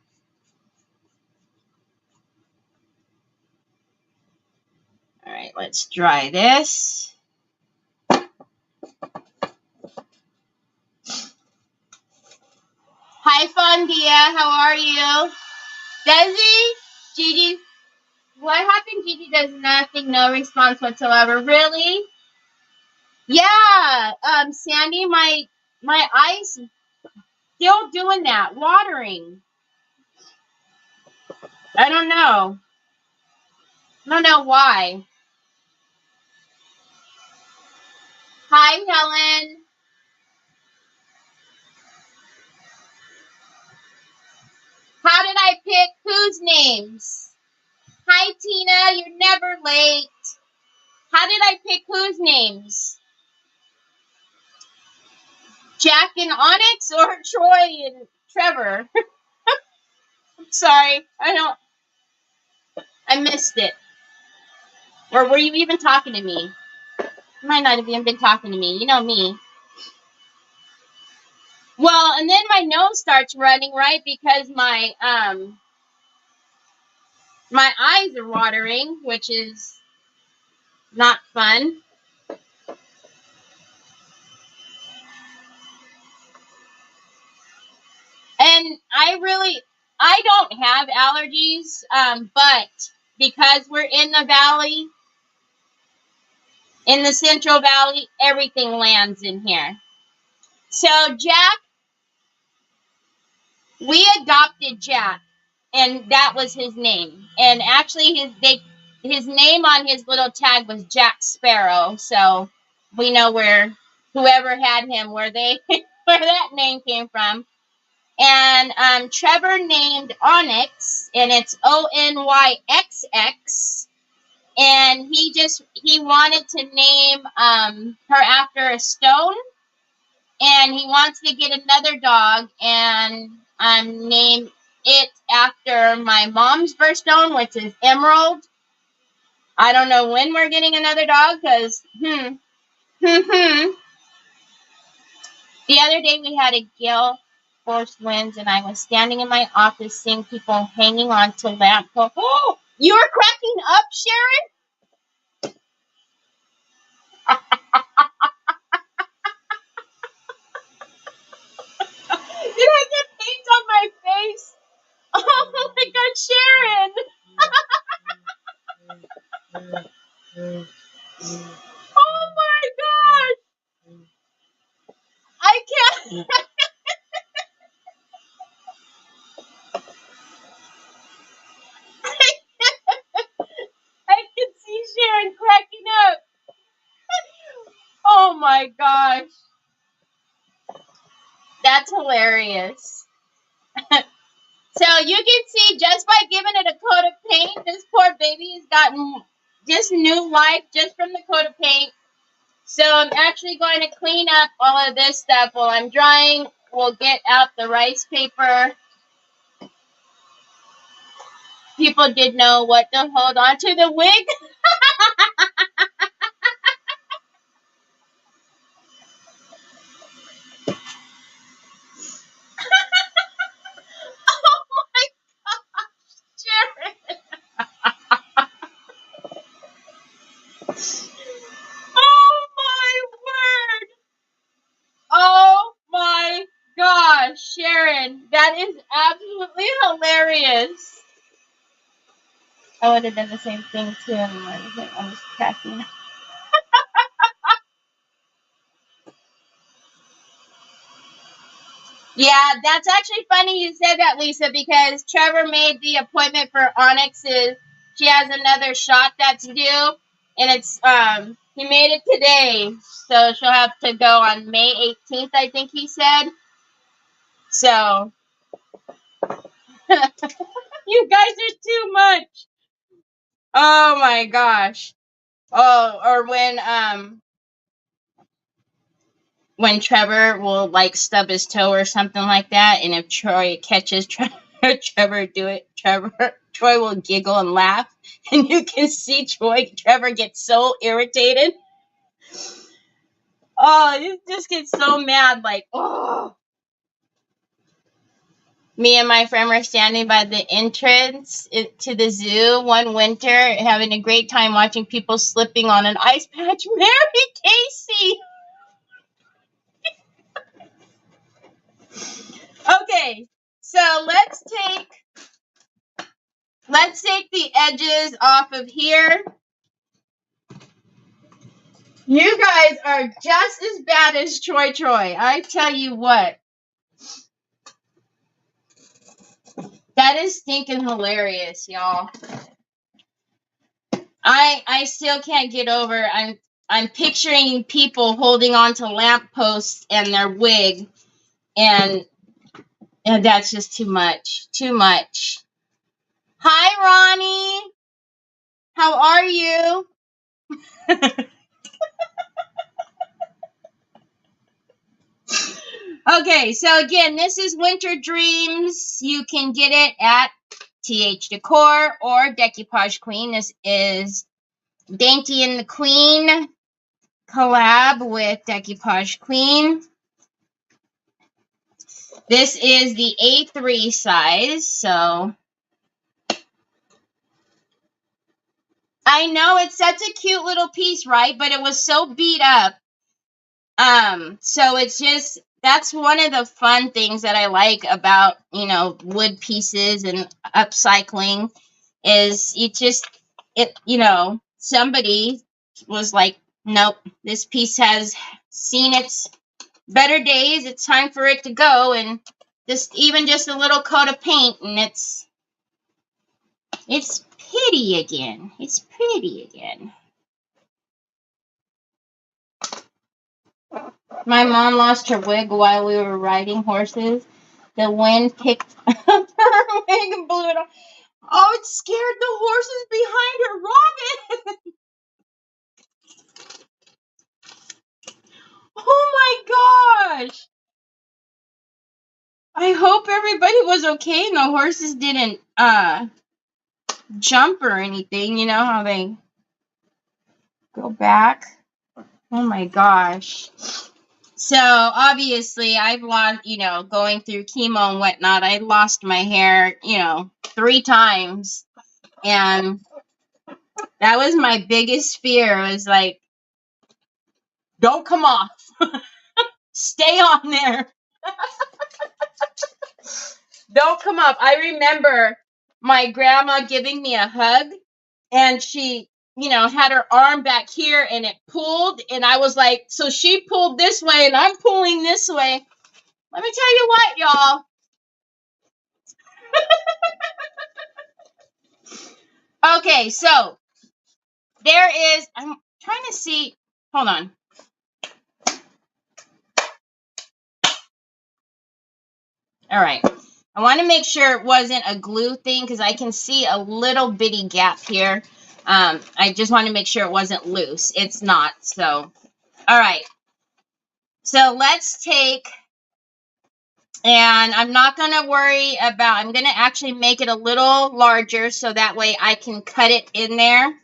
All right, let's dry this. Hi, Fondia. How are you? Desi? Gigi? What happened? Gigi does nothing, no response whatsoever. Really? Yeah. Sandy, my eyes still doing that, watering. I don't know. I don't know why. Hi, Helen. How did I pick whose names? Hi, Tina. You're never late. How did I pick whose names? Jack and Onyx or Troy and Trevor? Sorry. I missed it. Or were you even talking to me? You might not have even been talking to me. You know me. Well, and then my nose starts running, right? Because my eyes are watering, which is not fun. And I don't have allergies, but because we're in the valley, in the Central Valley, everything lands in here. So Jack, we adopted Jack, and that was his name. And actually, his name on his little tag was Jack Sparrow. So we know where whoever had him, where that name came from. And Trevor named Onyx, and it's Onyxx. And he wanted to name her after a stone, and he wants to get another dog and name it after my mom's birthstone, which is Emerald. I don't know when we're getting another dog, because The other day we had a gale force winds, and I was standing in my office seeing people hanging on to lampposts. Oh, you were cracking up, Sharon? Did I get paint on my face? Oh my God, Sharon! Oh my God! I can't. I can see Sharon cracking up. Oh my gosh. That's hilarious. So you can see, just by giving it a coat of paint, this poor baby has gotten just new life just from the coat of paint. So I'm actually going to clean up all of this stuff while I'm drying. We'll get out the rice paper. People did know what to hold on to the wig. Oh my gosh, Jared. Oh my word. That is absolutely hilarious. I would have done the same thing too. I'm just cracking. Yeah, that's actually funny you said that, Lisa, because Trevor made the appointment for Onyx's. She has another shot that's due, and it's he made it today, so she'll have to go on May 18th, I think he said. So you guys are too much. Oh my gosh. Oh, or when Trevor will like stub his toe or something like that, and if Troy catches Trevor do it, Troy will giggle and laugh, and you can see Trevor gets so irritated. Oh, he just gets so mad, like, oh. Me and my friend were standing by the entrance to the zoo one winter, having a great time watching people slipping on an ice patch. Mary Casey! Okay, so let's take the edges off of here. You guys are just as bad as Troy. I tell you what. That is stinking hilarious, y'all. I still can't get over. I'm picturing people holding on to lampposts and their wig, and that's just too much. Too much. Hi, Ronnie. How are you? Okay, so again, this is Winter Dreams. You can get it at TH Decor or Decoupage Queen. This is Dainty and the Queen collab with Decoupage Queen. This is the A3 size, so I know it's such a cute little piece, right? But it was so beat up. So it's just, that's one of the fun things that I like about, wood pieces and upcycling is somebody was like, nope, this piece has seen its better days. It's time for it to go. And just a little coat of paint and it's pretty again. It's pretty again. My mom lost her wig while we were riding horses. The wind picked up her wig and blew it off. Oh, it scared the horses behind her. Robin! Oh my gosh! I hope everybody was okay and the horses didn't jump or anything. You know how they go back? Oh my gosh. So obviously I've lost, going through chemo and whatnot, I lost my hair, 3 times. And that was my biggest fear, was like, don't come off. Stay on there. Don't come up. I remember my grandma giving me a hug, and she, had her arm back here and it pulled, and I was like, so she pulled this way and I'm pulling this way. Let me tell you what, y'all. Okay, so there is, I'm trying to see, hold on. All right. I want to make sure it wasn't a glue thing because I can see a little bitty gap here. I just want to make sure it wasn't loose. It's not. So, all right. So let's take, and I'm not going to worry about, I'm going to actually make it a little larger so that way I can cut it in there.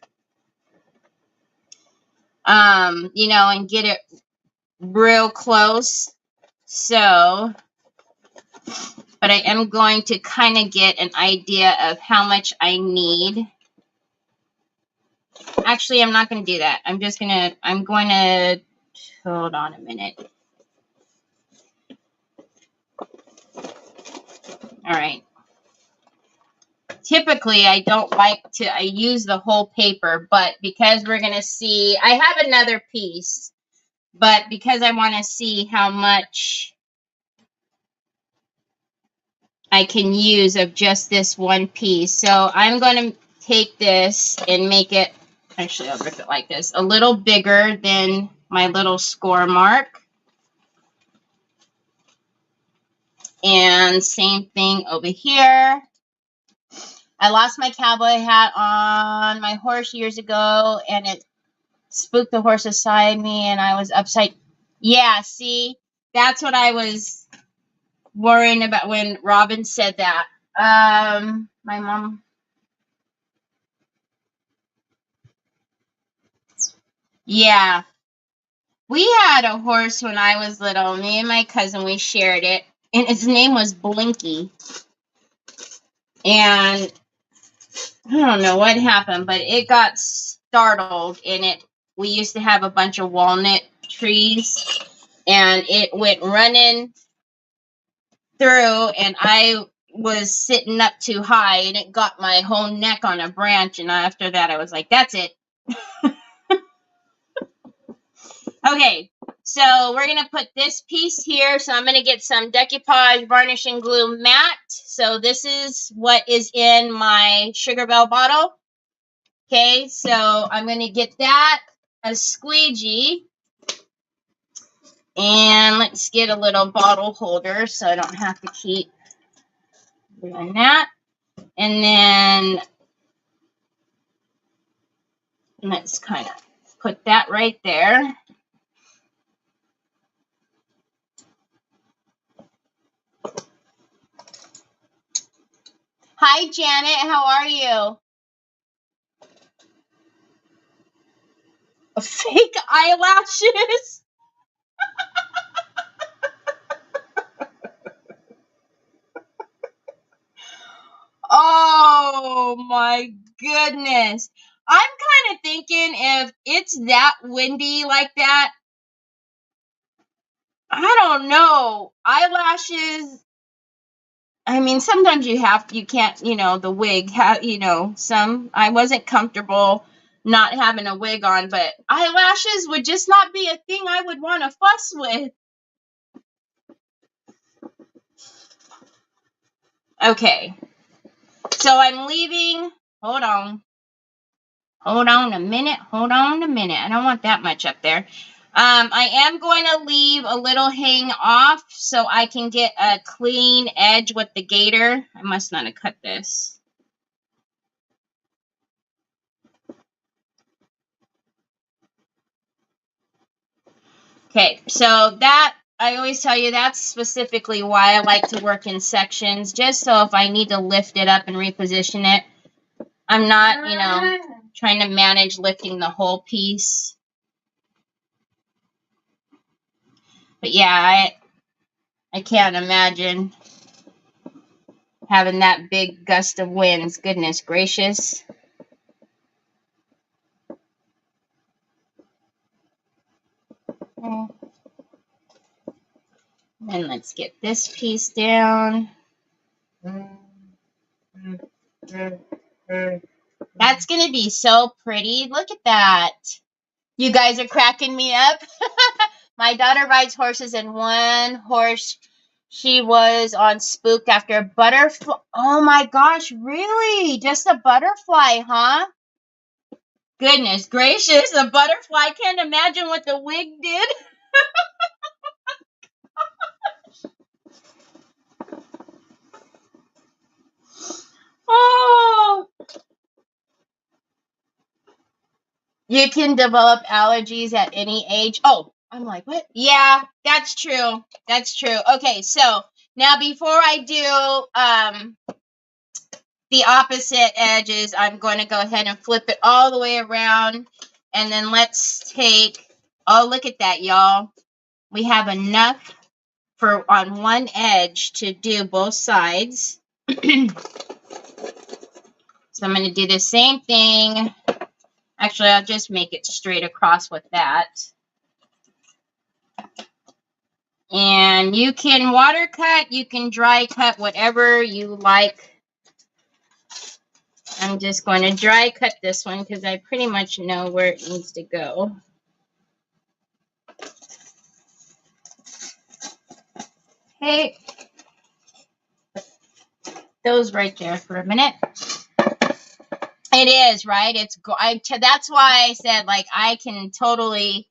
And get it real close. So, but I am going to kind of get an idea of how much I need. Actually, I'm not going to do that. I'm going to, hold on a minute. All right. Typically, I don't like to, I use the whole paper, but because we're going to see, I have another piece, but because I want to see how much I can use of just this one piece. So I'm going to take this and make it, actually I'll rip it like this, a little bigger than my little score mark. And same thing over here. I lost my cowboy hat on my horse years ago, and it spooked the horse beside me, and I was upside. Yeah, see? That's what I was worrying about when Robin said that. My mom. Yeah. We had a horse when I was little. Me and my cousin, we shared it. And its name was Blinky. And I don't know what happened, but it got startled. And we used to have a bunch of walnut trees. And it went running through. And I was sitting up too high. And it got my whole neck on a branch. And after that, I was like, that's it. Okay, so we're going to put this piece here. So I'm going to get some Decoupage Varnish and Glue Matte. So this is what is in my Sugar Bell bottle. Okay, so I'm going to get that, a squeegee. And let's get a little bottle holder so I don't have to keep doing that. And then let's kind of put that right there. Hi, Janet. How are you? Fake eyelashes? Oh, my goodness. I'm kind of thinking if it's that windy like that, I don't know. Eyelashes, I mean, sometimes you can't, the wig, I wasn't comfortable not having a wig on, but eyelashes would just not be a thing I would want to fuss with. Okay, so I'm leaving, hold on a minute, I don't want that much up there. I am going to leave a little hang off so I can get a clean edge with the gator. I must not have cut this. Okay, so that, I always tell you, that's specifically why I like to work in sections, just so if I need to lift it up and reposition it, I'm not, trying to manage lifting the whole piece. But yeah, I can't imagine having that big gust of winds. Goodness gracious. And let's get this piece down. That's going to be so pretty. Look at that. You guys are cracking me up. My daughter rides horses, and one horse, she was on spook after a butterfly. Oh my gosh, really? Just a butterfly, huh? Goodness gracious, a butterfly. Can't imagine what the wig did. Oh. You can develop allergies at any age. Oh, I'm like, what? Yeah, that's true. That's true. Okay, so now before I do the opposite edges, I'm going to go ahead and flip it all the way around. And then let's take, oh, look at that, y'all. We have enough for on one edge to do both sides. So I'm going to do the same thing. Actually, I'll just make it straight across with that. And you can water cut, you can dry cut, whatever you like. I'm just going to dry cut this one because I pretty much know where it needs to go. Okay. Those right there for a minute. It is, right? That's why I said, like, I can totally,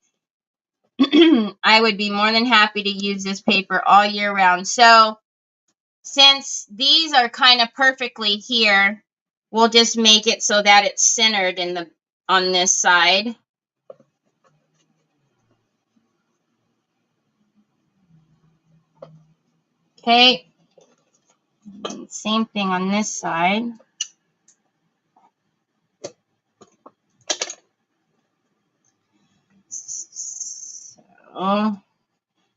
I would be more than happy to use this paper all year round. So, since these are kind of perfectly here, we'll just make it so that it's centered on this side. Okay. Same thing on this side.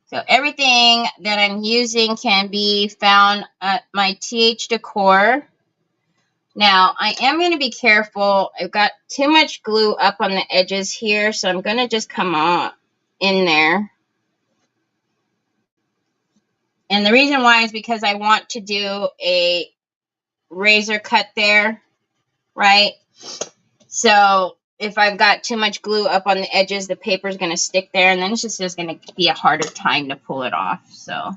So everything that I'm using can be found at my TH Decor. Now, I am going to be careful. I've got too much glue up on the edges here, so I'm going to just come on in there. And the reason why is because I want to do a razor cut there, right? So if I've got too much glue up on the edges, the paper is going to stick there, and then it's just going to be a harder time to pull it off. So,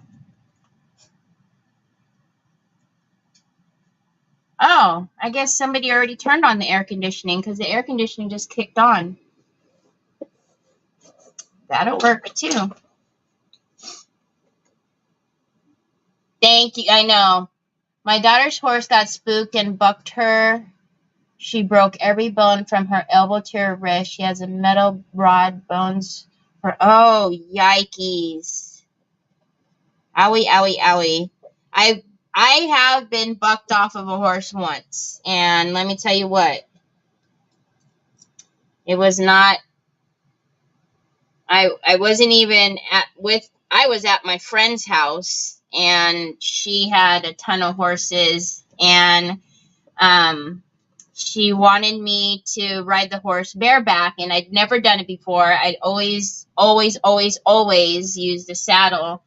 oh, I guess somebody already turned on the air conditioning because the air conditioning just kicked on. That'll work too. Thank you. I know. My daughter's horse got spooked and bucked her. She broke every bone from her elbow to her wrist. She has a metal rod bones for. Oh, yikes. Owie, owie, owie. I have been bucked off of a horse once. And let me tell you what. It was not. I wasn't even I was at my friend's house. And she had a ton of horses. And she wanted me to ride the horse bareback, and I'd never done it before. I'd always used a saddle.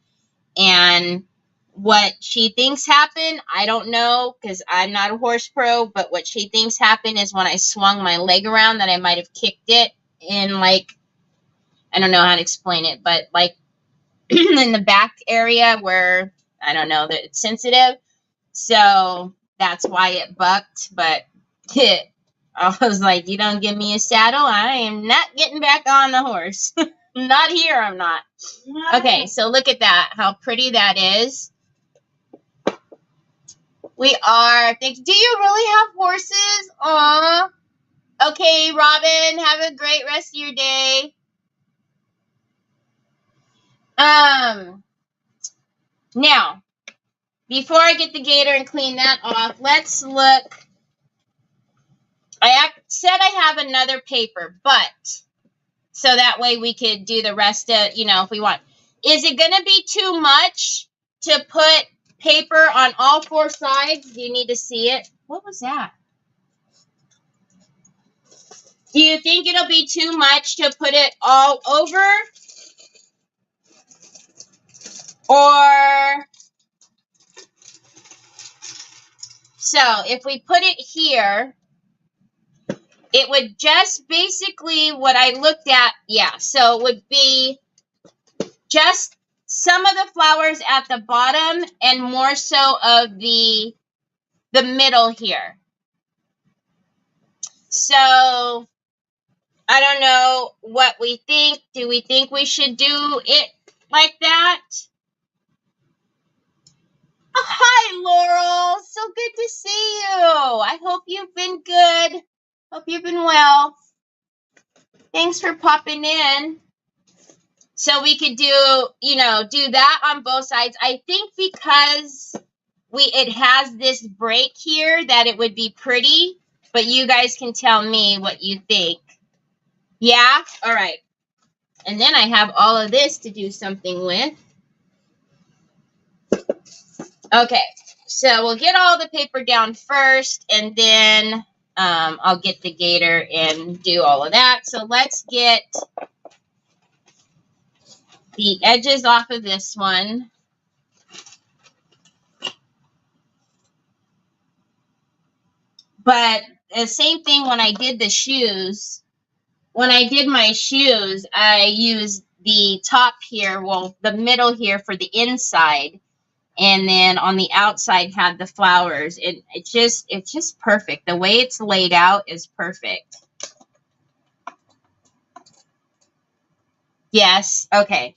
And what she thinks happened, I don't know, because I'm not a horse pro, but what she thinks happened is when I swung my leg around that I might have kicked it in, like, I don't know how to explain it, but like in the back area where, I don't know, that it's sensitive. So that's why it bucked, but I was like, you don't give me a saddle, I am not getting back on the horse. Not here, I'm not. Okay, so look at that, how pretty that is. We are, do you really have horses? Aw. Okay, Robin, have a great rest of your day. Now, before I get the gator and clean that off, let's look. I said I have another paper, but so that way we could do the rest of, if we want. Is it going to be too much to put paper on all four sides? Do you need to see it? What was that? Do you think it'll be too much to put it all over? Or, so if we put it here, it would just basically what I looked at, yeah, so it would be just some of the flowers at the bottom and more so of the middle here. So, I don't know what we think. Do we think we should do it like that? Oh, hi, Laurel. So good to see you. I hope you've been good. Hope you've been well. Thanks for popping in. So we could do, do that on both sides. I think because it has this break here that it would be pretty, but you guys can tell me what you think. Yeah? All right. And then I have all of this to do something with. Okay. So we'll get all the paper down first, and then I'll get the gator and do all of that. So let's get the edges off of this one. But the same thing when I did the shoes. When I did my shoes, I used the top here, well, the middle here for the inside. And then on the outside had the flowers. It's just perfect. The way it's laid out is perfect. Yes. Okay.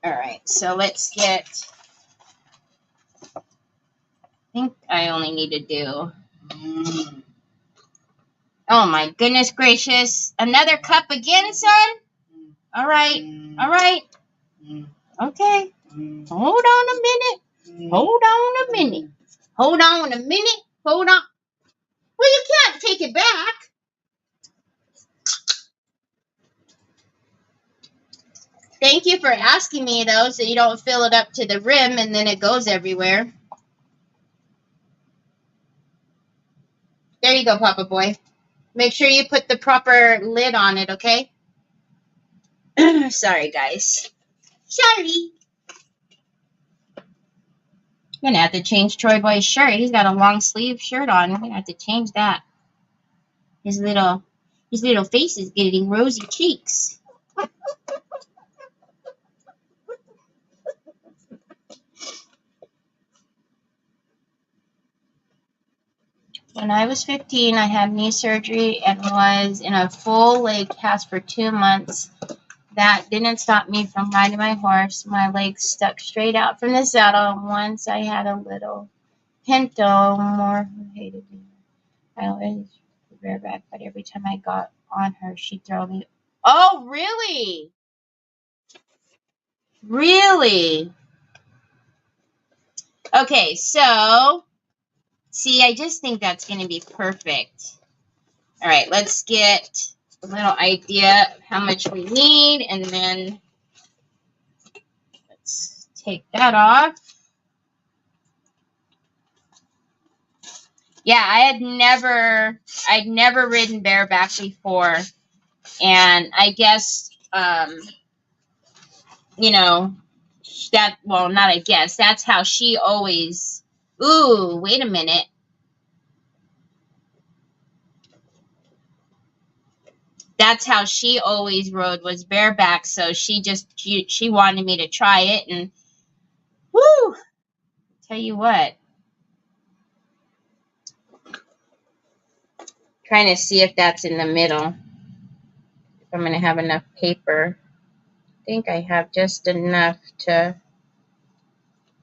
All right. So let's get, I think I only need to do, oh my goodness gracious. Another cup again, son? All right. All right. Okay. Hold on a minute. Hold on a minute. Hold on a minute. Hold on. Well, you can't take it back. Thank you for asking me, though, so you don't fill it up to the rim and then it goes everywhere. There you go, Papa Boy. Make sure you put the proper lid on it, okay? Sorry, guys. Sorry. I'm going to have to change Troy Boy's shirt. He's got a long sleeve shirt on. I'm going to have to change that. His little face is getting rosy cheeks. When I was 15, I had knee surgery and was in a full leg cast for 2 months. That didn't stop me from riding my horse. My legs stuck straight out from the saddle. Once I had a little pinto more who hated me. I always bareback, but every time I got on her, she'd throw me. Oh, really? Really? Okay, so, see, I just think that's going to be perfect. All right, let's get a little idea of how much we need, and then let's take that off. Yeah, I'd never ridden bareback before, and I guess, you know, well, not I guess, that's how she always, ooh, wait a minute. That's how she always rode, was bareback, so she wanted me to try it, and whoo, tell you what. Trying to see if that's in the middle. If I'm going to have enough paper. I think I have just enough to...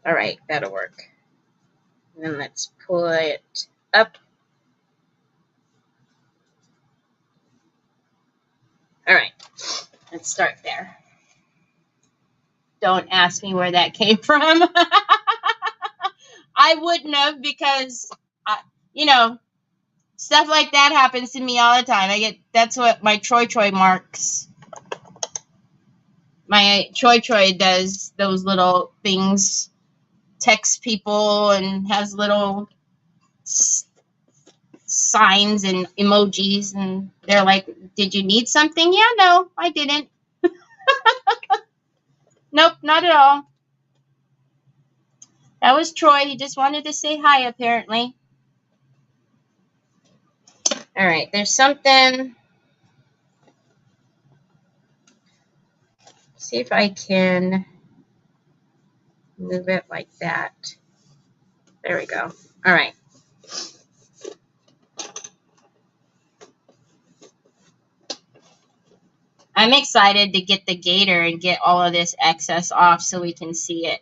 All right, that'll work. And then let's pull it up. All right, let's start there. Don't ask me where that came from. I wouldn't have, because, you know, stuff like that happens to me all the time. That's what my Troy marks. My Troy does those little things, texts people, and has little signs and emojis, and they're like, did you need something? Yeah, no, I didn't. Nope, not at all. That was Troy. He just wanted to say hi, apparently. All right, there's something. See if I can move it like that. There we go. All right. I'm excited to get the gator and get all of this excess off so we can see it.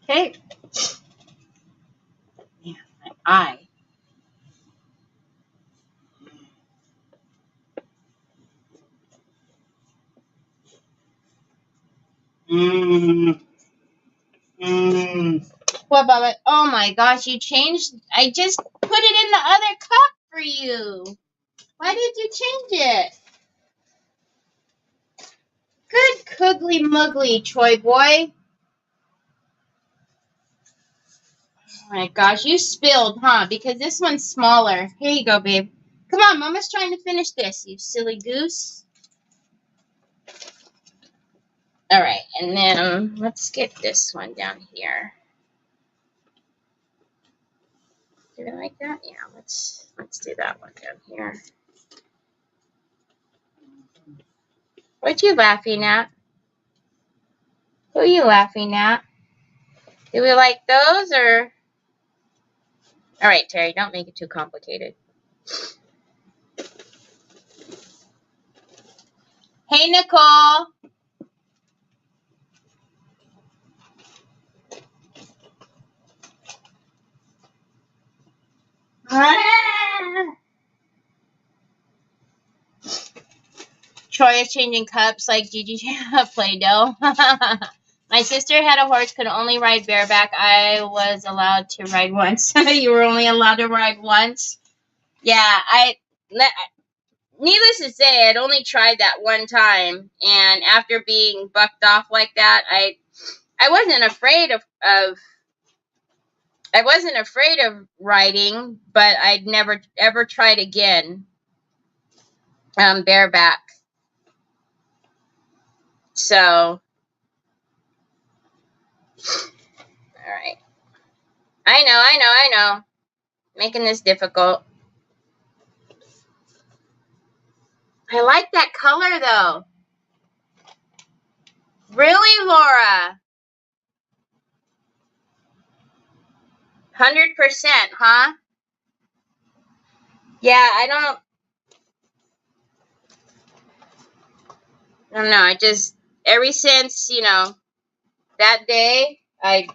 Okay. Yeah, my eye. What about it? Oh my gosh, you changed. I just put it in the other cup for you. Why did you change it? Good googly muggly, Troy boy. Oh my gosh, you spilled, huh? Because this one's smaller. Here you go, babe. Come on, Mama's trying to finish this, you silly goose. All right, and then let's get this one down here. Do you like that? Yeah, let's do that one down here. What you laughing at? Who are you laughing at? Do we like those or? All right, Terry, don't make it too complicated. Hey, Nicole. Troy is changing cups like Gigi Play-Doh. My sister had a horse, could only ride bareback. I was allowed to ride once. You were only allowed to ride once? Yeah, needless to say, I'd only tried that one time. And after being bucked off like that, I wasn't afraid of I wasn't afraid of riding, but I'd never ever tried again bareback. So, all right. I know. Making this difficult. I like that color though. Really, Laura? 100%, huh? Yeah, I don't know. I just, ever since, that day, I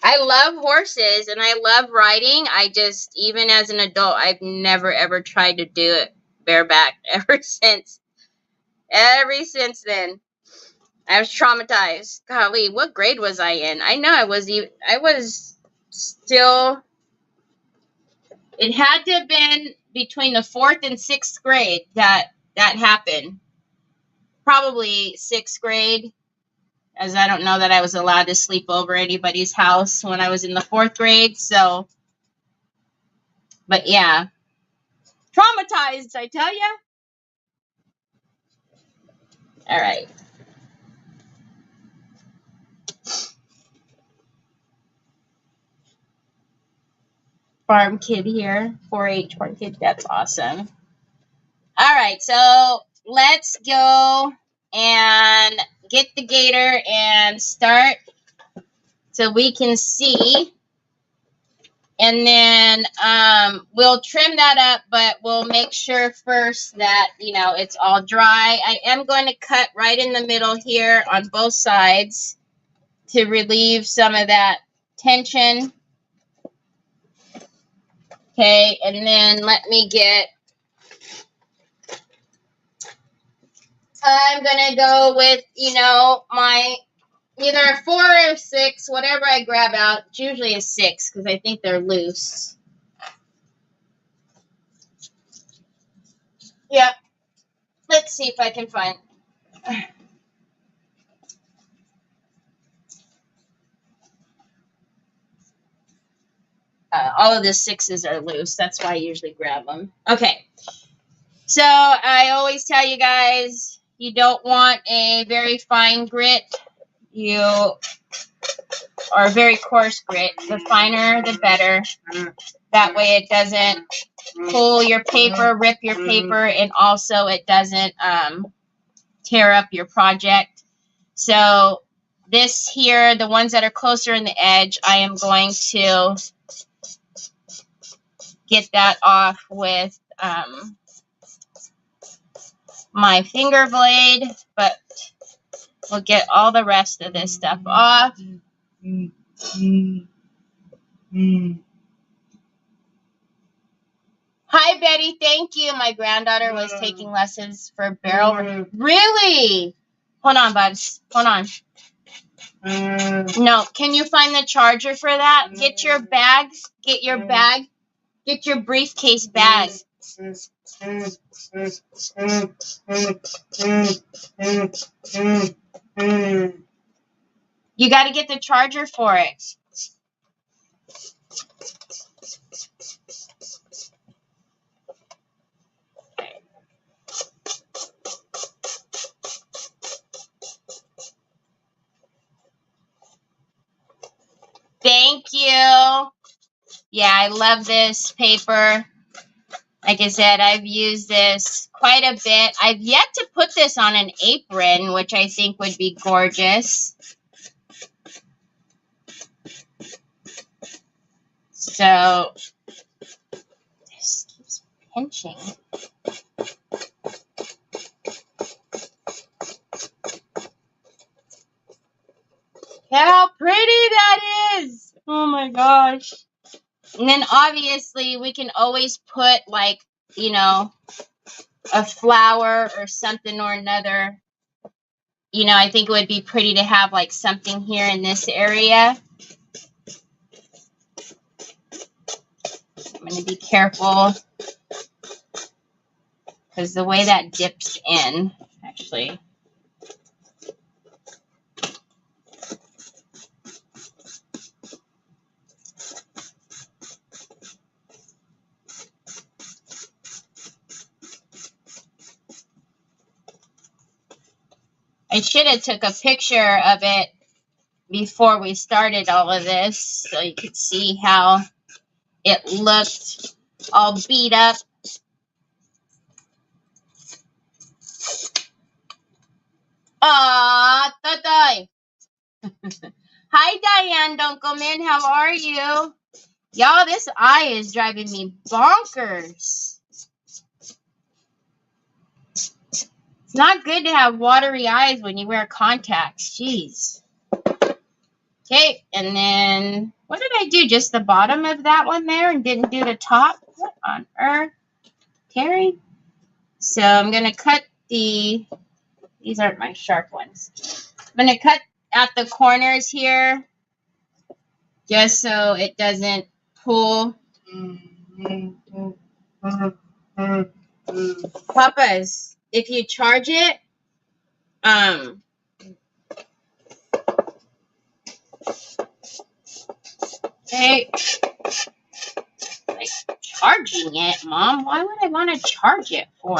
love horses and I love riding. I just, even as an adult, I've never ever tried to do it bareback ever since then. I was traumatized. Golly, what grade was I in? I know I was still, it had to have been between the 4th and 6th grade that happened. Probably 6th grade, as I don't know that I was allowed to sleep over anybody's house when I was in the 4th grade, so, but yeah. Traumatized, I tell ya. All right. Farm kid here, 4-H farm kid, that's awesome. All right, so let's go and get the gator and start so we can see. And then we'll trim that up, but we'll make sure first that, it's all dry. I am going to cut right in the middle here on both sides to relieve some of that tension. Okay, and then let me get, I'm going to go with, my either a 4 or 6, whatever I grab out. It's usually a 6 because I think they're loose. Yep. Let's see if I can find. All of the 6s are loose. That's why I usually grab them. Okay. So I always tell you guys, you don't want a very fine grit. Or a very coarse grit. The finer, the better. That way it doesn't pull your paper, rip your paper, and also it doesn't tear up your project. So this here, the ones that are closer in the edge, I am going to get that off with my finger blade, but we'll get all the rest of this stuff off. Hi, Betty. Thank you. My granddaughter was taking lessons for barrel. Really? Hold on, Bubs. Hold on. No. Can you find the charger for that? Get your bag. Get your bag. Get your briefcase bag. You got to get the charger for it. Thank you. Yeah, I love this paper. Like I said, I've used this quite a bit. I've yet to put this on an apron, which I think would be gorgeous. So, this keeps pinching. Look how pretty that is. Oh my gosh. And then obviously we can always put like, you know, a flower or something or another. You know, I think it would be pretty to have like something here in this area. I'm going to be careful because the way that dips in, actually. I should have took a picture of it before we started all of this so you could see how it looked all beat up. Ah, Tatay. Hi, Diane Dunkelman. How are you? Y'all, this eye is driving me bonkers. It's not good to have watery eyes when you wear contacts. Jeez. Okay, and then what did I do? Just the bottom of that one there and didn't do the top? What on earth? Terry? So I'm going to cut these aren't my sharp ones. I'm going to cut at the corners here just so it doesn't pull. Papas, if you charge it, okay, like charging it, Mom. Why would I want to charge it for?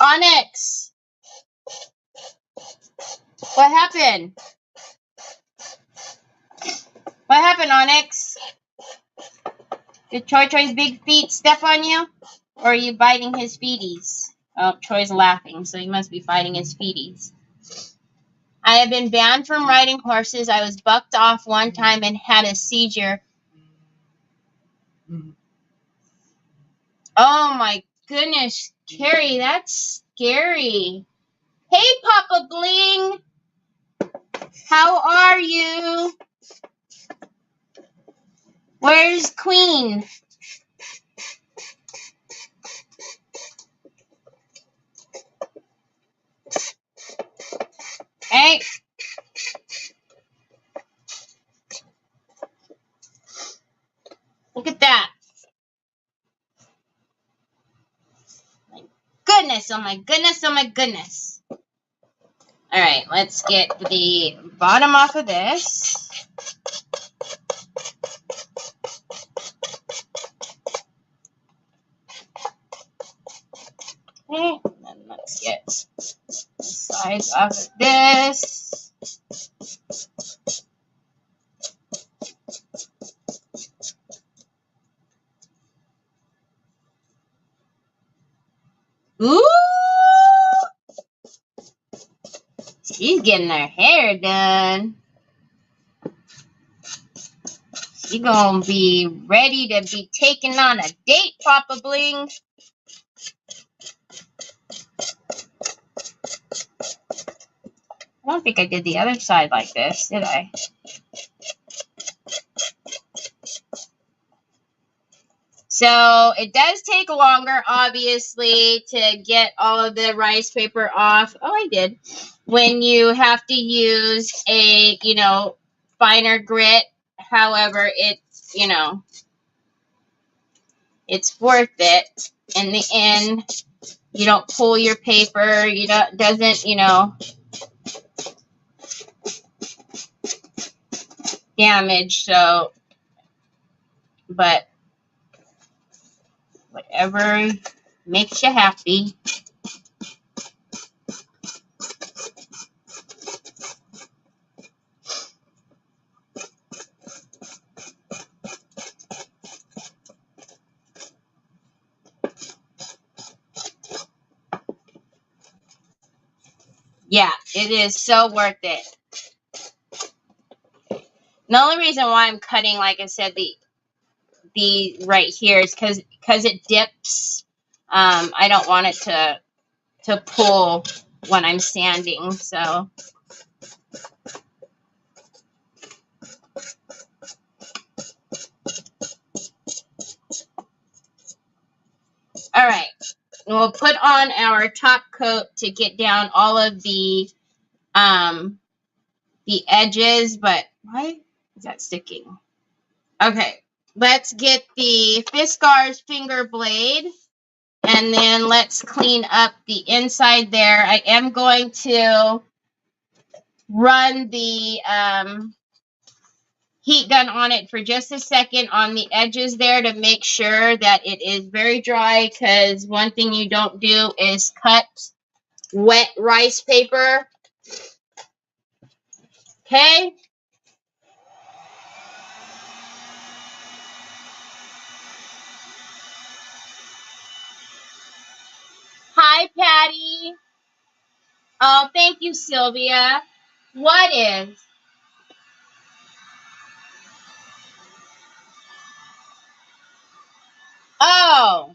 Onyx, what happened? What happened, Onyx? Did Troy's big feet step on you? Or are you biting his feeties? Oh, Troy's laughing, so he must be fighting his feeties. I have been banned from riding horses. I was bucked off one time and had a seizure. Oh my goodness, Carrie, that's scary. Hey, Papa Bling. How are you? Where's Queen? Hey. Look at that. My goodness, oh my goodness, oh my goodness. All right, let's get the bottom off of this. Okay, and then let's get the sides off of this. Ooh! She's getting her hair done. She's gonna be ready to be taken on a date, Papa Bling. I don't think I did the other side like this, did I? So it does take longer, obviously, to get all of the rice paper off. Oh, I did. When you have to use a, finer grit. However, it's, you know, it's worth it. In the end, you don't pull your paper. You don't, doesn't, you know, damage. So, but whatever makes you happy. Yeah, it is so worth it. The only reason why I'm cutting, like I said, the right here is because it dips. I don't want it to pull when I'm sanding. So, all right, we'll put on our top coat to get down all of the edges. But why is that sticking? Okay, let's get the Fiskars finger blade, and then let's clean up the inside there. I am going to run the heat gun on it for just a second on the edges there to make sure that it is very dry, because one thing you don't do is cut wet rice paper. Okay. Hi, Patty. Oh, thank you, Sylvia. What is? Oh,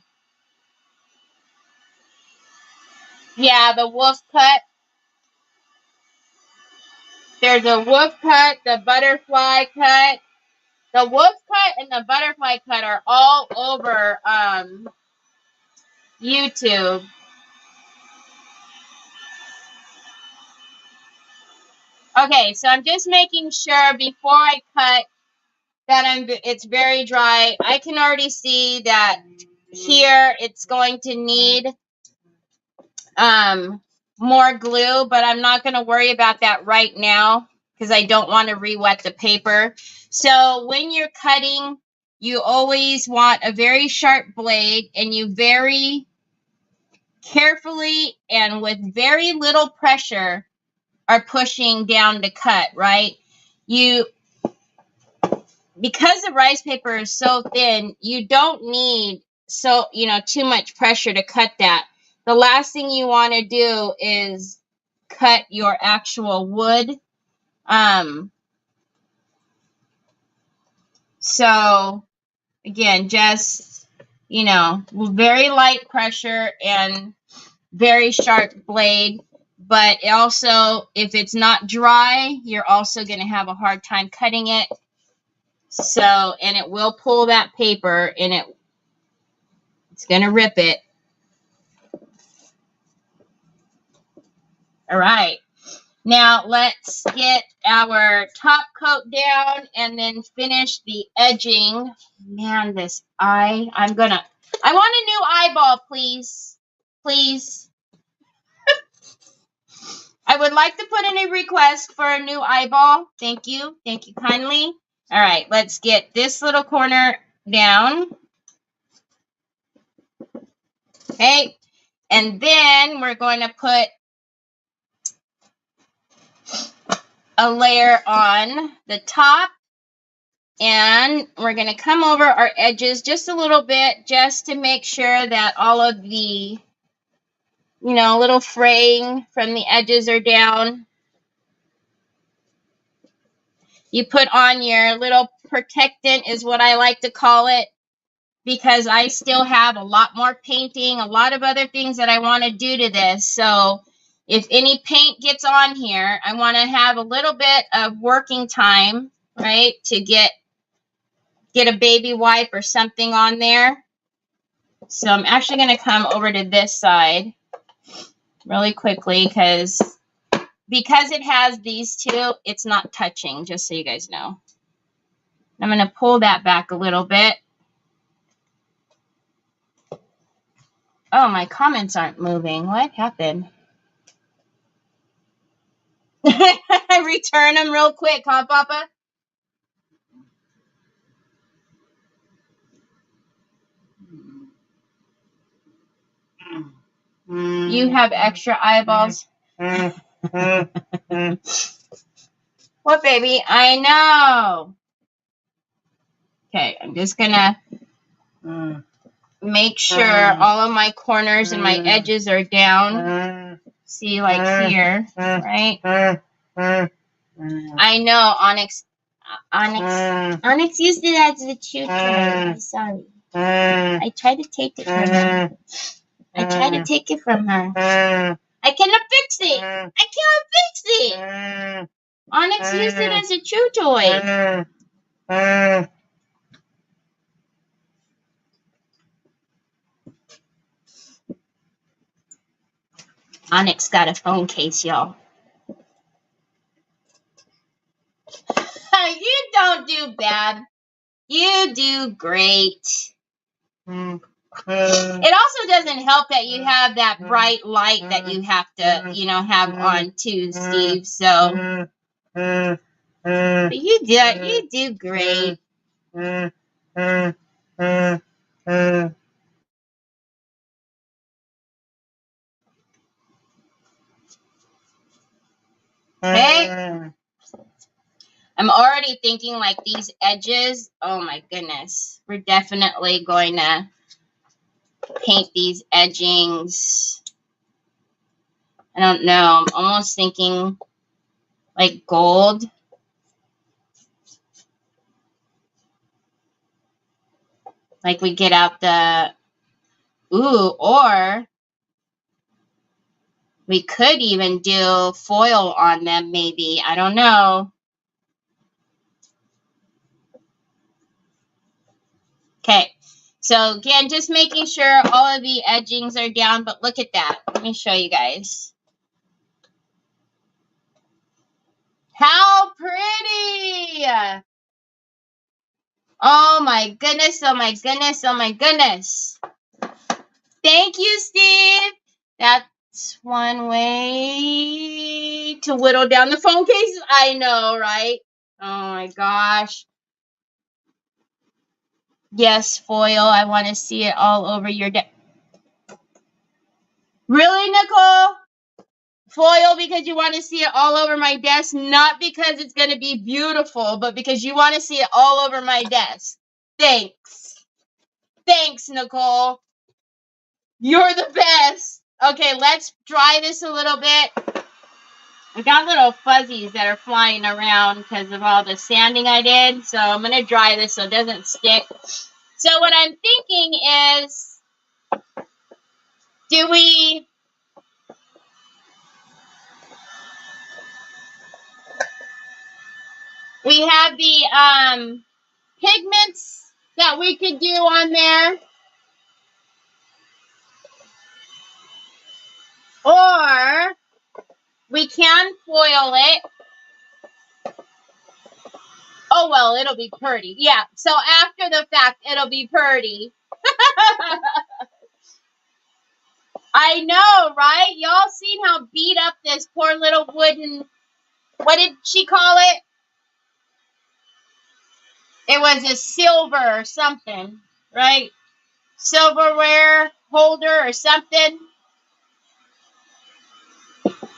yeah, the wolf cut. There's a wolf cut, the butterfly cut. The wolf cut and the butterfly cut are all over YouTube. Okay, so I'm just making sure before I cut that it's very dry. I can already see that here it's going to need more glue, but I'm not going to worry about that right now because I don't want to re-wet the paper. So when you're cutting, you always want a very sharp blade, and you very carefully and with very little pressure are pushing down to cut, right? Because the rice paper is so thin, you don't need too much pressure to cut that. The last thing you want to do is cut your actual wood. So again, just, very light pressure and very sharp blade. But also, if it's not dry, you're also going to have a hard time cutting it. So, and it will pull that paper, and it's going to rip it. All right. Now, let's get our top coat down and then finish the edging. Man, this eye. I want a new eyeball, please. Please. I would like to put in a request for a new eyeball. Thank you. Thank you kindly. All right, let's get this little corner down. Okay, and then we're going to put a layer on the top, and we're going to come over our edges just a little bit just to make sure that all of the, little fraying from the edges are down. You put on your little protectant, is what I like to call it, because I still have a lot more painting, a lot of other things that I want to do to this. So if any paint gets on here, I want to have a little bit of working time, right, to get a baby wipe or something on there. So I'm actually going to come over to this side really quickly because because it has these two, it's not touching, just so you guys know. I'm going to pull that back a little bit. Oh, my comments aren't moving. What happened? Return them real quick, huh, Papa? You have extra eyeballs. What, baby? I know. Okay, I'm just gonna make sure all of my corners and my edges are down. See, like here, right? I know, Onyx used it as a chew toy. I'm sorry. I tried to take it from her. I cannot fix it. I can't fix it. Onyx used it as a chew toy. Onyx got a phone case, y'all. You don't do bad. You do great. It also doesn't help that you have that bright light that you have to, have on too, Steve. So, but you do great. Okay. I'm already thinking like these edges. Oh my goodness. We're definitely going to paint these edgings. I don't know. I'm almost thinking like gold. Like we get out the, or we could even do foil on them maybe. I don't know. Okay. So again, just making sure all of the edgings are down, but look at that. Let me show you guys. How pretty! Oh my goodness, oh my goodness, oh my goodness. Thank you, Steve. That's one way to whittle down the phone cases. I know, right? Oh my gosh. Yes, foil. I want to see it all over your desk. Really, Nicole? Foil because you want to see it all over my desk, not because it's going to be beautiful, but because you want to see it all over my desk. Thanks. Thanks, Nicole. You're the best. Okay, let's dry this a little bit. I got little fuzzies that are flying around because of all the sanding I did. So I'm going to dry this so it doesn't stick. So what I'm thinking is, we have the pigments that we could do on there. Or we can foil it. Oh, well, it'll be pretty. Yeah, so after the fact, it'll be pretty. I know, right? Y'all seen how beat up this poor little wooden, what did she call it? It was a silver or something, right? Silverware holder or something.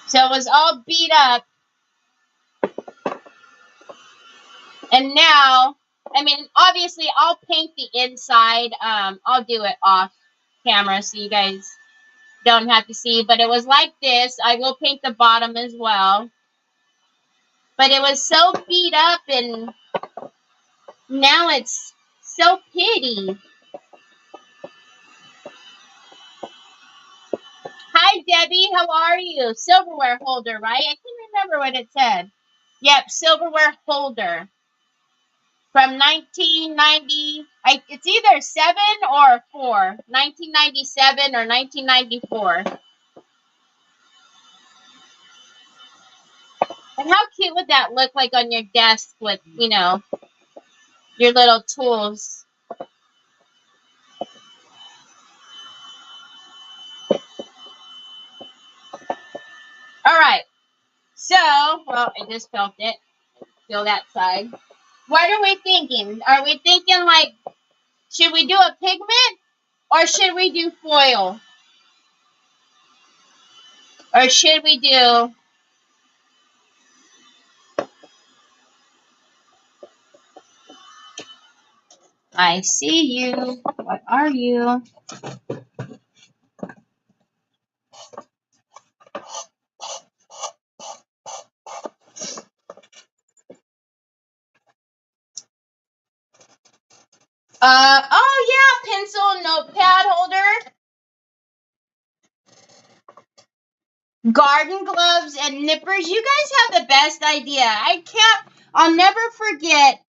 So it was all beat up. And now, I mean, obviously, I'll paint the inside. I'll do it off camera so you guys don't have to see. But it was like this. I will paint the bottom as well. But it was so beat up, and now it's so pretty. Hi, Debbie. How are you? Silverware holder, right? I can't remember what it said. Yep, silverware holder. From 1990, it's either 7 or 4. 1997 or 1994. And how cute would that look like on your desk with, you know, your little tools? All right. So, well, I just felt it. Feel that side. What are we thinking? Are we thinking like, should we do a pigment or should we do foil? Or should we do... I see you. What are you? Oh yeah, pencil, notepad holder, garden gloves, and nippers. You guys have the best idea. I'll never forget,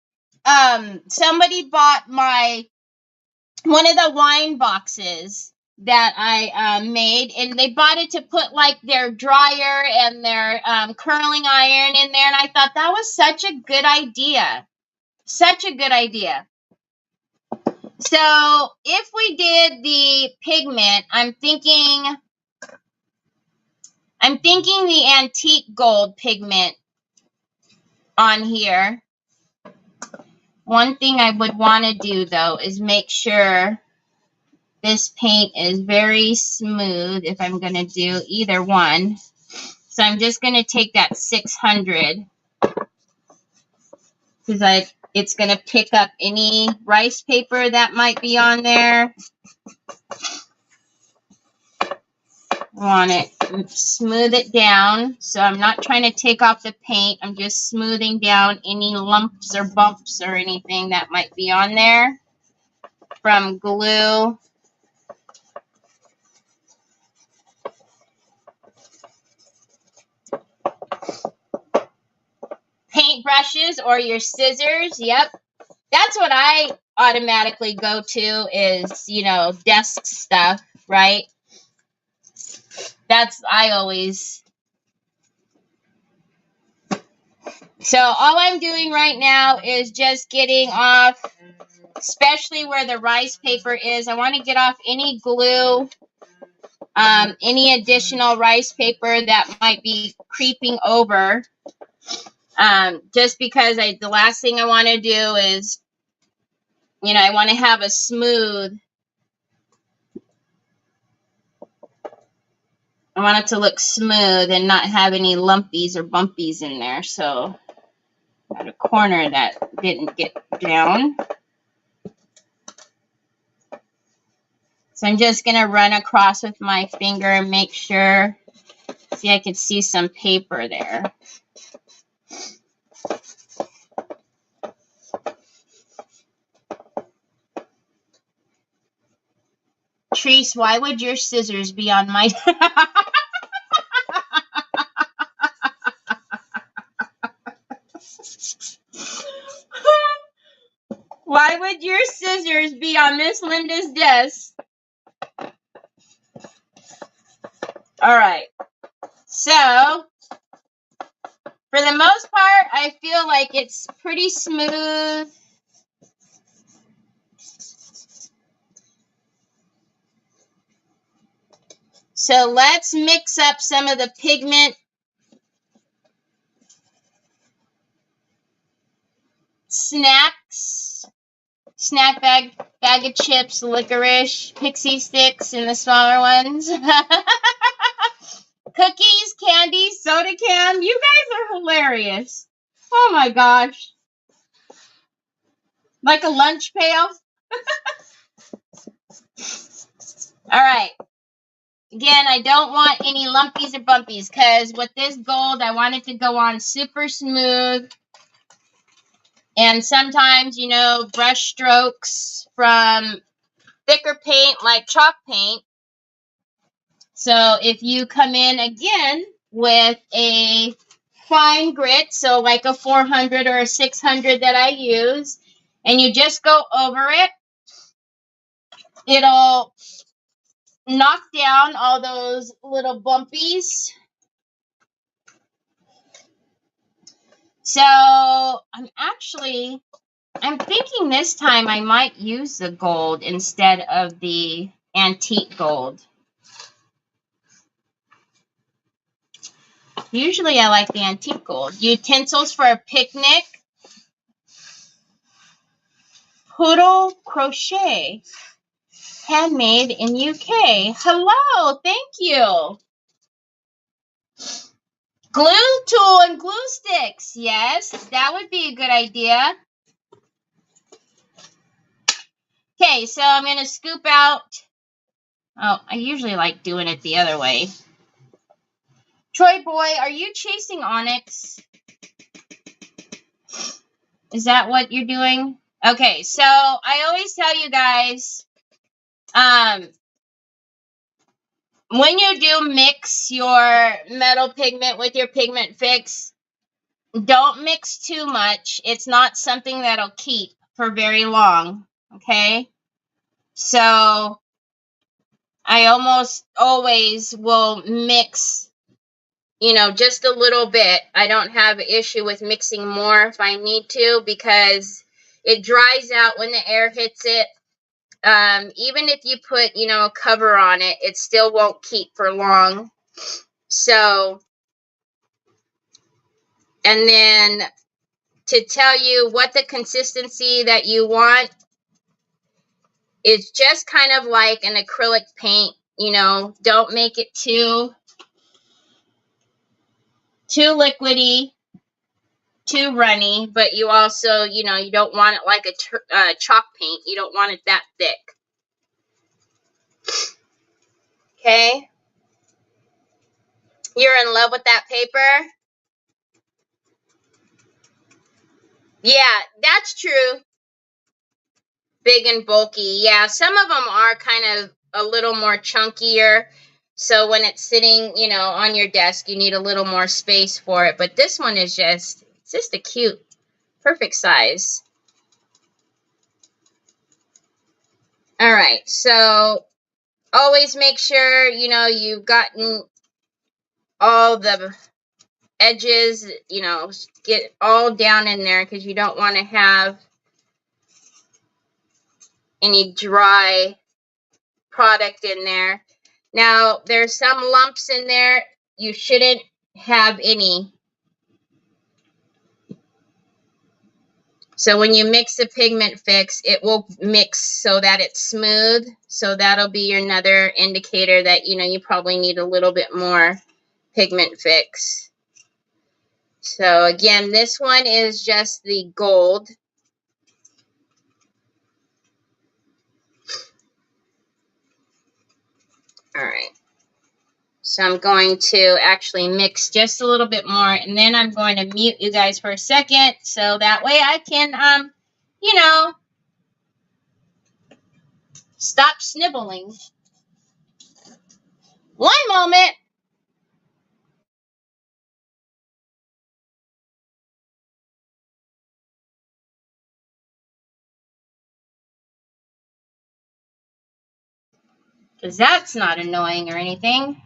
somebody bought one of the wine boxes that I made, and they bought it to put like their dryer and their curling iron in there, and I thought that was such a good idea. Such a good idea. So if we did the pigment, I'm thinking the antique gold pigment on here. One thing I would want to do though is make sure this paint is very smooth if I'm going to do either one. So I'm just going to take that 600 because it's going to pick up any rice paper that might be on there. Want it, smooth it down. So I'm not trying to take off the paint. I'm just smoothing down any lumps or bumps or anything that might be on there from glue. Paint brushes or your scissors. Yep. That's what I automatically go to is, you know, desk stuff, right? I always. So all I'm doing right now is just getting off, especially where the rice paper is. I want to get off any glue, any additional rice paper that might be creeping over. Just because the last thing I want to do is, you know, I want to have a smooth. I want it to look smooth and not have any lumpies or bumpies in there. So, got a corner that didn't get down. So I'm just going to run across with my finger and make sure. See, I could see some paper there. Treese, why would your scissors be on my... Why would your scissors be on Miss Linda's desk? All right. So, for the most part, I feel like it's pretty smooth. So, let's mix up some of the pigment. Snacks. Snack bag of chips, licorice, pixie sticks, and the smaller ones. Cookies, candy, soda can. You guys are hilarious. Oh my gosh. Like a lunch pail. All right. Again, I don't want any lumpies or bumpies because with this gold, I want it to go on super smooth. And sometimes, you know, brush strokes from thicker paint like chalk paint. So if you come in again with a fine grit, so like a 400 or a 600 that I use, and you just go over it, it'll knock down all those little bumpies. So I'm thinking this time I might use the gold instead of the antique gold. Usually I like the antique gold. Utensils for a picnic. Poodle crochet. Handmade in UK. Hello, thank you. Glue tool and glue sticks. Yes, that would be a good idea. Okay, so I'm going to scoop out. Oh, I usually like doing it the other way. Troy boy, are you chasing onyx? Is that what you're doing? Okay, so I always tell you guys, when you do mix your metal pigment with your pigment fix, don't mix too much. It's not something that'll keep for very long, okay? So I almost always will mix, you know, just a little bit. I don't have an issue with mixing more if I need to because it dries out when the air hits it. Even if you put, you know, a cover on it, it still won't keep for long. So, and then to tell you what the consistency that you want, it's just kind of like an acrylic paint, you know, don't make it too liquidy, too runny, but you also, you know, you don't want it like a chalk paint. You don't want it that thick. Okay? You're in love with that paper? Yeah, that's true. Big and bulky. Yeah, some of them are kind of a little more chunkier. So when it's sitting, you know, on your desk, you need a little more space for it. But this one is just, it's just a cute, perfect size. All right, so always make sure, you know, you've gotten all the edges, you know, get all down in there because you don't want to have any dry product in there. Now, there's some lumps in there. You shouldn't have any. So when you mix the pigment fix, it will mix so that it's smooth. So that'll be another indicator that, you know, you probably need a little bit more pigment fix. So again, this one is just the gold. All right. So I'm going to actually mix just a little bit more, and then I'm going to mute you guys for a second so that way I can, you know, stop sniveling. One moment. Because that's not annoying or anything.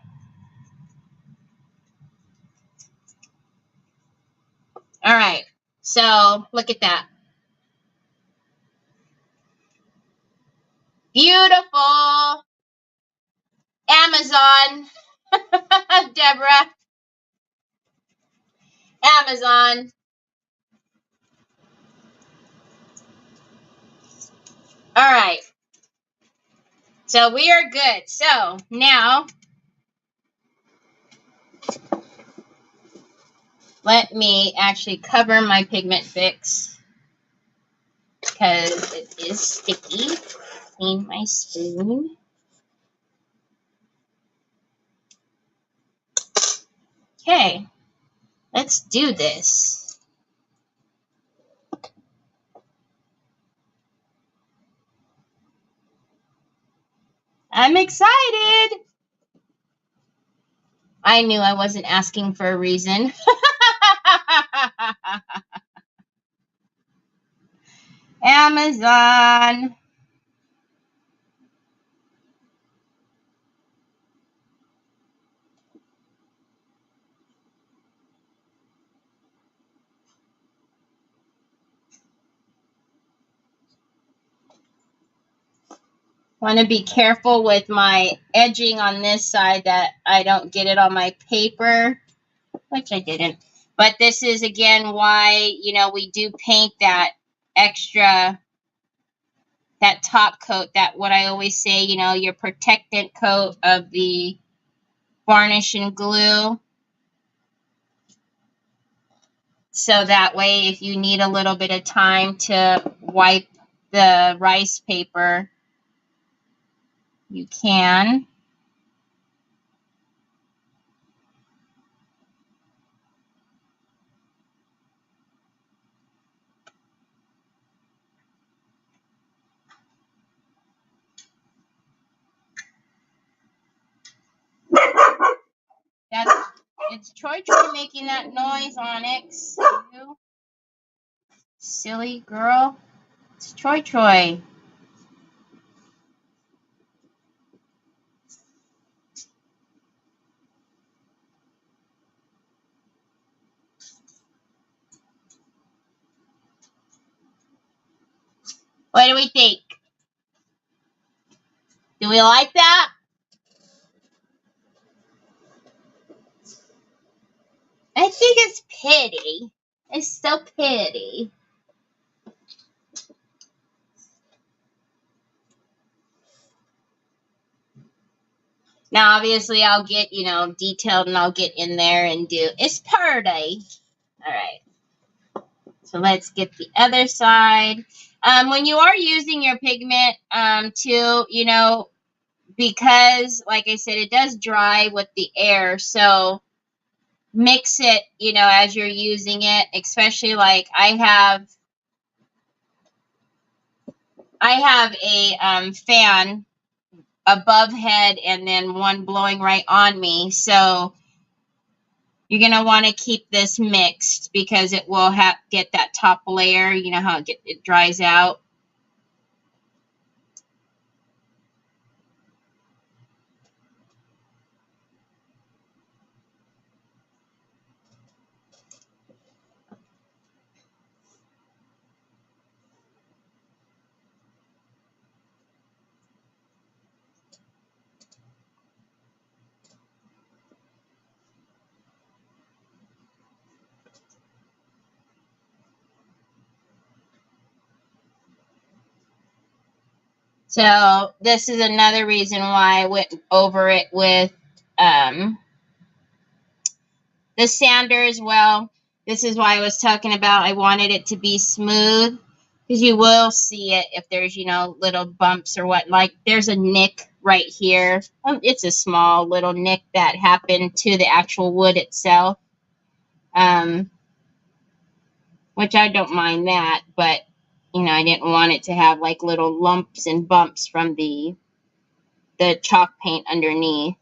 All right. So look at that. Beautiful. Amazon. Deborah. Amazon. All right. So we are good. So now let me actually cover my pigment fix because it is sticky. Clean my spoon. Okay, let's do this. I'm excited. I knew I wasn't asking for a reason. Amazon. Want to be careful with my edging on this side that I don't get it on my paper, which I didn't. But this is, again, why, you know, we do paint that extra, that top coat, that what I always say, you know, your protectant coat of the varnish and glue. So that way, if you need a little bit of time to wipe the rice paper, you can. It's Troy making that noise, Onyx. You silly girl. It's Troy. What do we think? Do we like that? I think it's pretty. It's so pretty. Now, obviously, I'll get, you know, detailed and I'll get in there and do, it's pretty. All right. So let's get the other side. When you are using your pigment, too, you know, because, like I said, it does dry with the air. So mix it, you know, as you're using it, especially like I have a fan above head and then one blowing right on me. So you're going to want to keep this mixed because it will get that top layer. You know how it dries out. So this is another reason why I went over it with the sander as well. This is why I was talking about I wanted it to be smooth, because you will see it if there's, you know, little bumps or what. Like there's a nick right here. It's a small little nick that happened to the actual wood itself, which I don't mind that, but you know, I didn't want it to have like little lumps and bumps from the chalk paint underneath.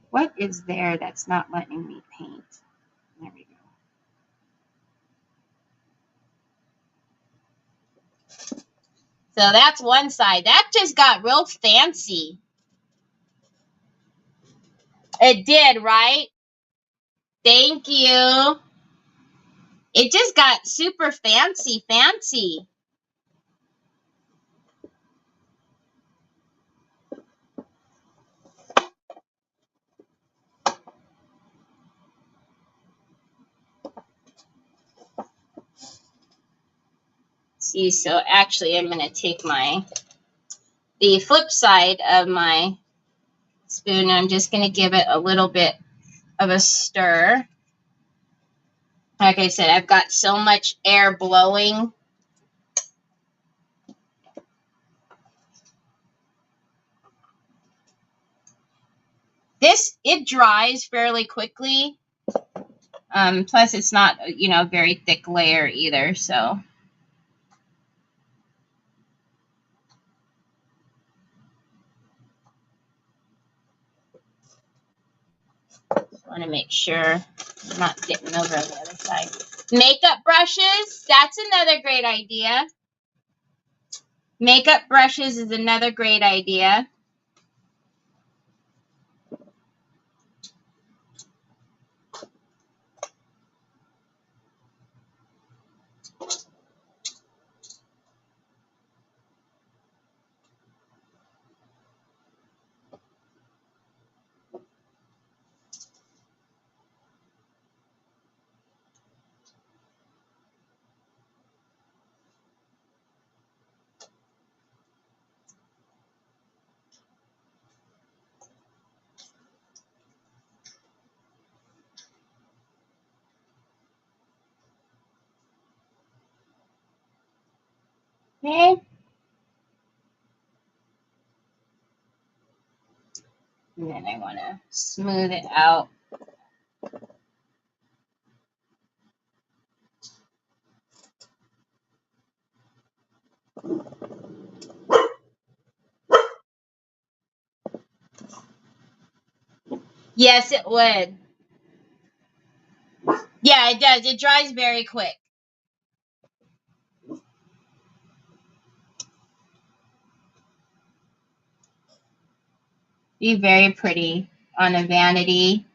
What is there that's not letting me paint? There we go. So that's one side. That just got real fancy. It did, right? Thank you. It just got super fancy. See, so actually I'm going to take the flip side of my spoon, and I'm just going to give it a little bit of a stir. Like I said, I've got so much air blowing. It dries fairly quickly. Plus it's not, you know, a very thick layer either, so. Want to make sure I'm not getting over on the other side. Makeup brushes, that's another great idea. Makeup brushes is another great idea. Okay. And then I want to smooth it out. Yes, it would. Yeah, it does. It dries very quick. Be very pretty on a vanity.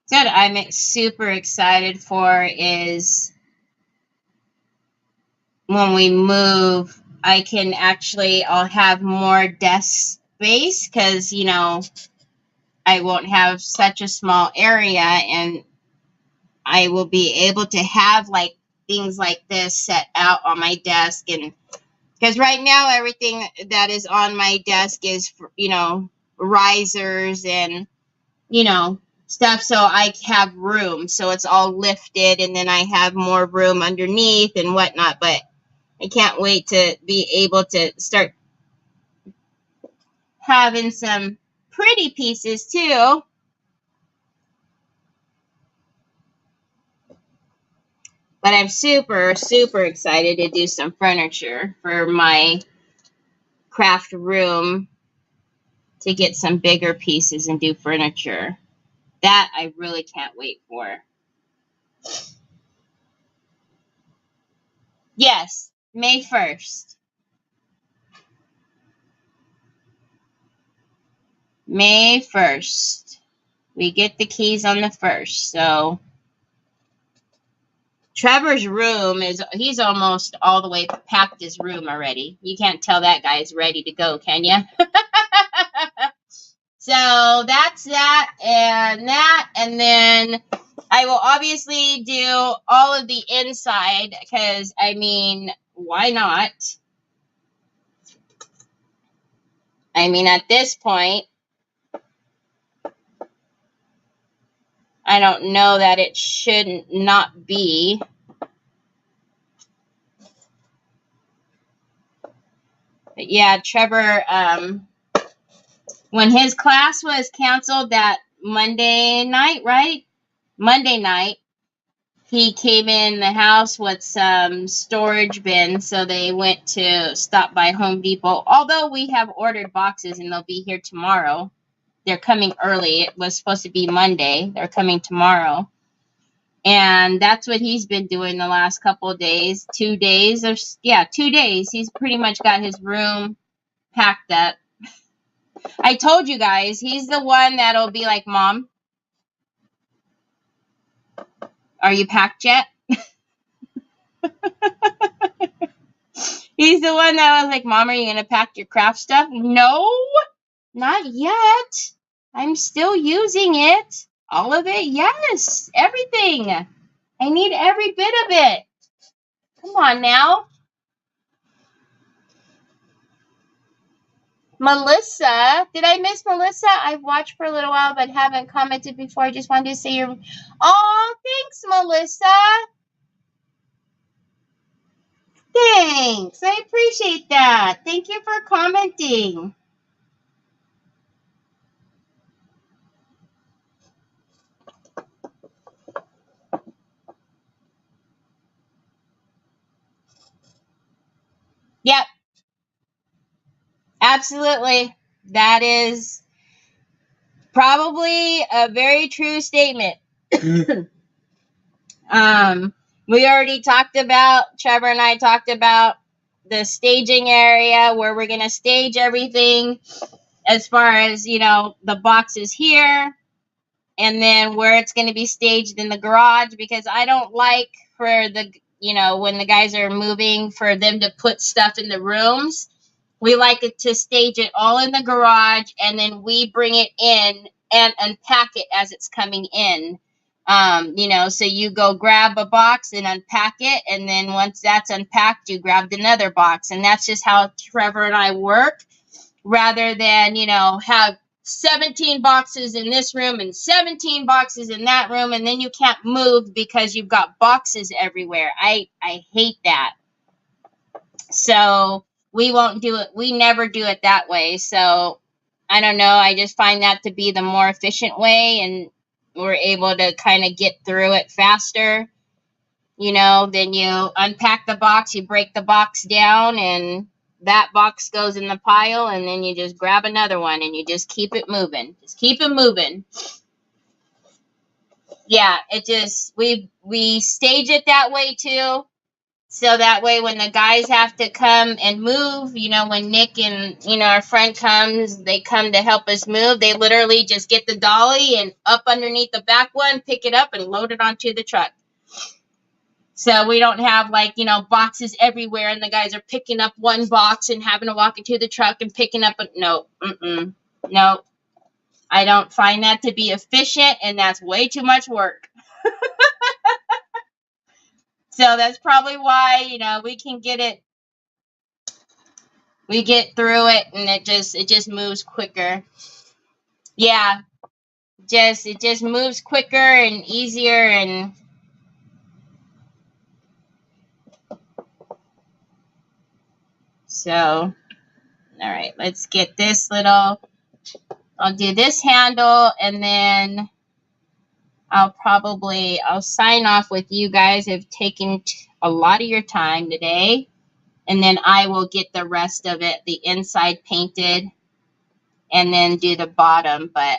What I'm super excited for is when we move, I'll have more desk space because, you know, I won't have such a small area, and I will be able to have like things like this set out on my desk. And because right now everything that is on my desk is, you know, risers and, you know, stuff, so I have room, so it's all lifted, and then I have more room underneath and whatnot. But I can't wait to be able to start having some pretty pieces too. But I'm super, super excited to do some furniture for my craft room, to get some bigger pieces and do furniture. That I really can't wait for. Yes, May 1st. May 1st. We get the keys on the 1st. So Trevor's room he's almost all the way packed his room already. You can't tell that guy's ready to go, can you? So that's that and that. And then I will obviously do all of the inside because, I mean, why not? I mean, at this point, I don't know that it should not be. But yeah, Trevor, when his class was canceled that Monday night, right? Monday night, he came in the house with some storage bins, so they went to stop by Home Depot. Although we have ordered boxes and they'll be here tomorrow. They're coming early. It was supposed to be Monday. They're coming tomorrow. And that's what he's been doing the last couple of days. 2 days. 2 days. He's pretty much got his room packed up. I told you guys, he's the one that'll be like, Mom, are you packed yet? He's the one that was like, Mom, are you going to pack your craft stuff? No, not yet. I'm still using it. All of it? Yes. Everything. I need every bit of it. Come on now. Melissa. Did I miss Melissa? I've watched for a little while but haven't commented before. I just wanted to say your... Oh, thanks, Melissa. Thanks. I appreciate that. Thank you for commenting. Yep. Absolutely. That is probably a very true statement. We already talked about, Trevor and I talked about the staging area where we're going to stage everything as far as, you know, the boxes here, and then where it's going to be staged in the garage, because I don't like for the, you know, when the guys are moving, for them to put stuff in the rooms. We like it to stage it all in the garage, and then we bring it in and unpack it as it's coming in. You know, so you go grab a box and unpack it, and then once that's unpacked, you grab another box. And that's just how Trevor and I work, rather than, you know, have 17 boxes in this room and 17 boxes in that room, and then you can't move because you've got boxes everywhere. I hate that. So we won't do it. We never do it that way. So I don't know. I just find that to be the more efficient way, and we're able to kind of get through it faster. You know, then you unpack the box, you break the box down, and that box goes in the pile, and then you just grab another one and you just keep it moving. Just keep it moving. Yeah, it just, we stage it that way too. So that way when the guys have to come and move, you know, when Nick and, you know, our friend comes, they come to help us move, they literally just get the dolly and up underneath the back one, pick it up and load it onto the truck. So we don't have, like, you know, boxes everywhere and the guys are picking up one box and having to walk into the truck and picking up a, no, no. I don't find that to be efficient, and that's way too much work. So that's probably why, you know, we can get it, we get through it, and it just moves quicker. Yeah, it just moves quicker and easier. And so, all right, let's get this little, I'll do this handle, and then I'll sign off with you guys. I've taken a lot of your time today, and then I will get the rest of it, the inside painted, and then do the bottom. But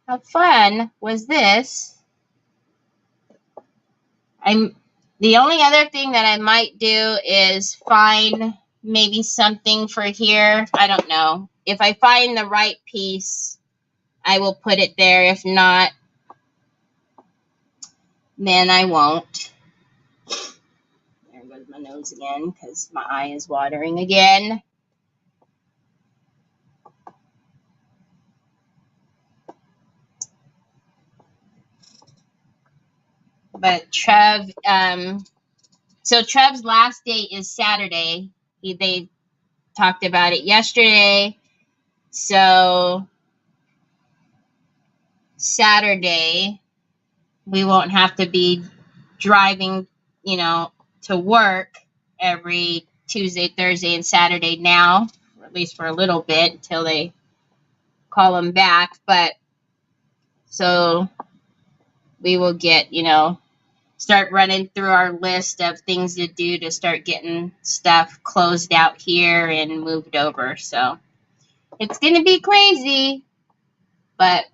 how fun was this? The only other thing that I might do is find maybe something for here. I don't know. If I find the right piece, I will put it there. If not, then I won't. There goes my nose again because my eye is watering again. But Trev, so Trev's last day is Saturday. They talked about it yesterday. So Saturday, we won't have to be driving, you know, to work every Tuesday, Thursday, and Saturday now, or at least for a little bit until they call them back. But so we will get, you know, start running through our list of things to do to start getting stuff closed out here and moved over. So it's going to be crazy, but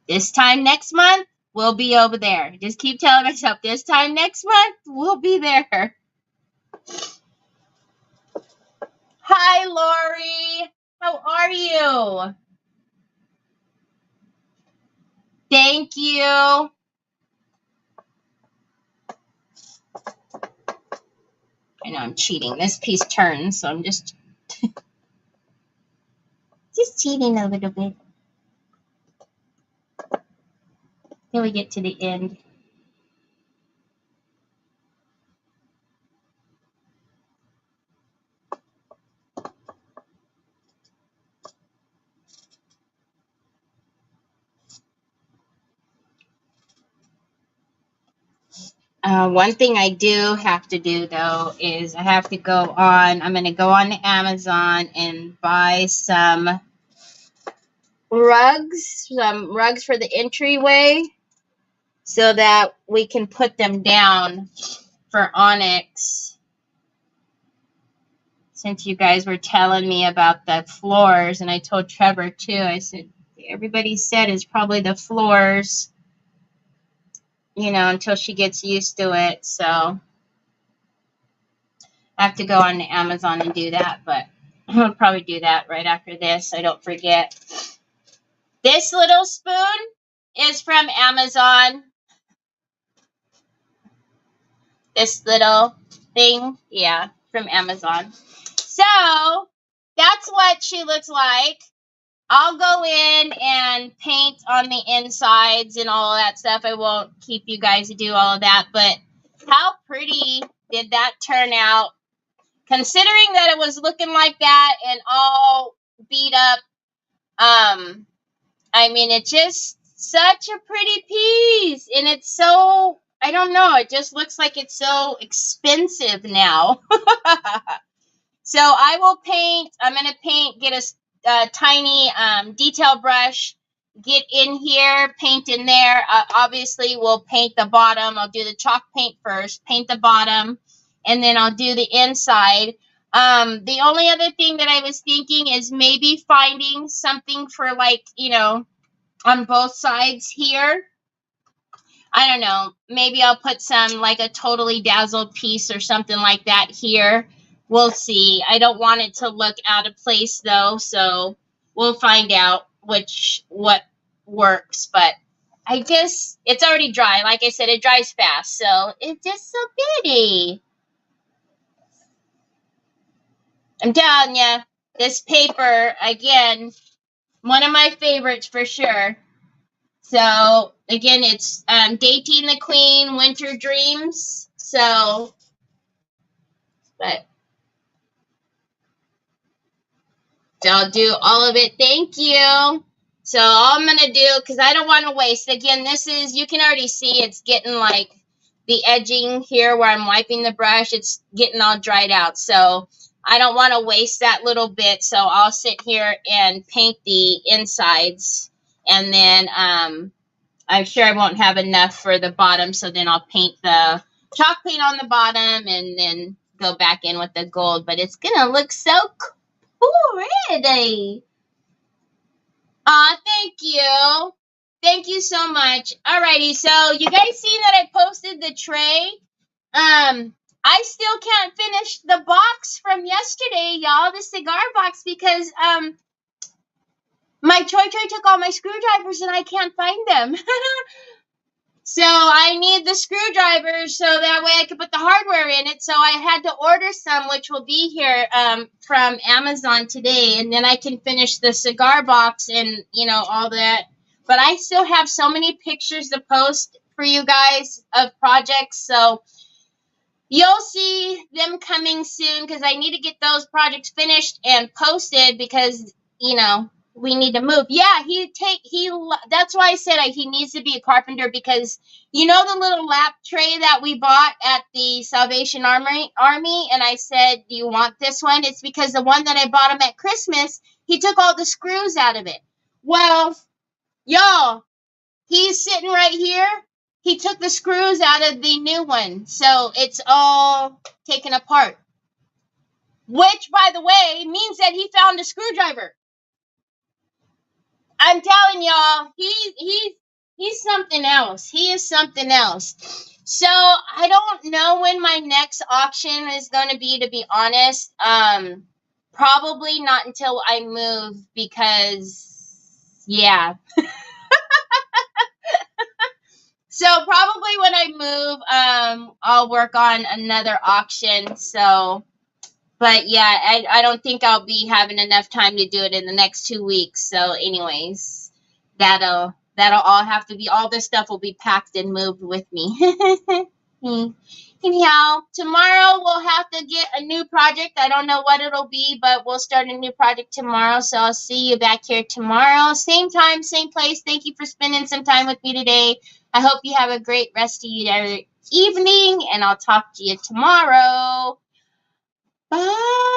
this time next month, we'll be over there. Just keep telling myself, this time next month, we'll be there. Hi, Lori. How are you? Thank you. I know I'm cheating. This piece turns, so I'm just cheating a little bit. Till we get to the end. One thing I do have to do, though, is I have to go on, I'm going to go on Amazon and buy some rugs for the entryway so that we can put them down for Onyx. Since you guys were telling me about the floors, and I told Trevor, too, I said, everybody said it's probably the floors, you know, until she gets used to it. So I have to go on Amazon and do that, but I'll probably do that right after this. I don't forget. This little spoon is from Amazon. This little thing, yeah, from Amazon. So that's what she looks like. I'll go in and paint on the insides and all of that stuff. I won't keep you guys to do all of that, but how pretty did that turn out? Considering that it was looking like that and all beat up, I mean, it's just such a pretty piece, and it's so, I don't know, it just looks like it's so expensive now. So I will paint, I'm going to paint, get a tiny detail brush, get in here, paint in there. Obviously, we'll paint the bottom. I'll do the chalk paint first, paint the bottom, and then I'll do the inside. The only other thing that I was thinking is maybe finding something for, like, you know, on both sides here. I don't know. Maybe I'll put some, like a totally dazzled piece or something like that here. We'll see. I don't want it to look out of place though, so we'll find out what works. But I guess it's already dry. Like I said, it dries fast, so it's just so pretty. I'm telling you, this paper, again, one of my favorites for sure. So, again, it's Dating the Queen, Winter Dreams. So, but I'll do all of it. Thank you. So, all I'm going to do, because I don't want to waste, again, this is, you can already see it's getting like the edging here where I'm wiping the brush. It's getting all dried out. So, I don't want to waste that little bit. So, I'll sit here and paint the insides. And then, I'm sure I won't have enough for the bottom, so then I'll paint the chalk paint on the bottom and then go back in with the gold. But it's going to look so pretty. Aw, thank you. Thank you so much. Alrighty, so you guys seen that I posted the tray? I still can't finish the box from yesterday, y'all, the cigar box, because my Choi took all my screwdrivers and I can't find them. So I need the screwdrivers so that way I can put the hardware in it. So I had to order some, which will be here from Amazon today. And then I can finish the cigar box and, you know, all that. But I still have so many pictures to post for you guys of projects. So you'll see them coming soon because I need to get those projects finished and posted because, you know, we need to move. Yeah, that's why I said he needs to be a carpenter because you know the little lap tray that we bought at the Salvation Army, and I said, do you want this one? It's because the one that I bought him at Christmas, he took all the screws out of it. Well, y'all, he's sitting right here. He took the screws out of the new one, so it's all taken apart. Which, by the way, means that he found a screwdriver. I'm telling y'all, he's something else. He is something else. So I don't know when my next auction is going to be honest. Probably not until I move because, yeah. So probably when I move, I'll work on another auction. So, but yeah, I don't think I'll be having enough time to do it in the next 2 weeks. So anyways, that'll all have to be, all this stuff will be packed and moved with me. Anyhow, tomorrow we'll have to get a new project. I don't know what it'll be, but we'll start a new project tomorrow. So I'll see you back here tomorrow. Same time, same place. Thank you for spending some time with me today. I hope you have a great rest of your evening, and I'll talk to you tomorrow. Bye.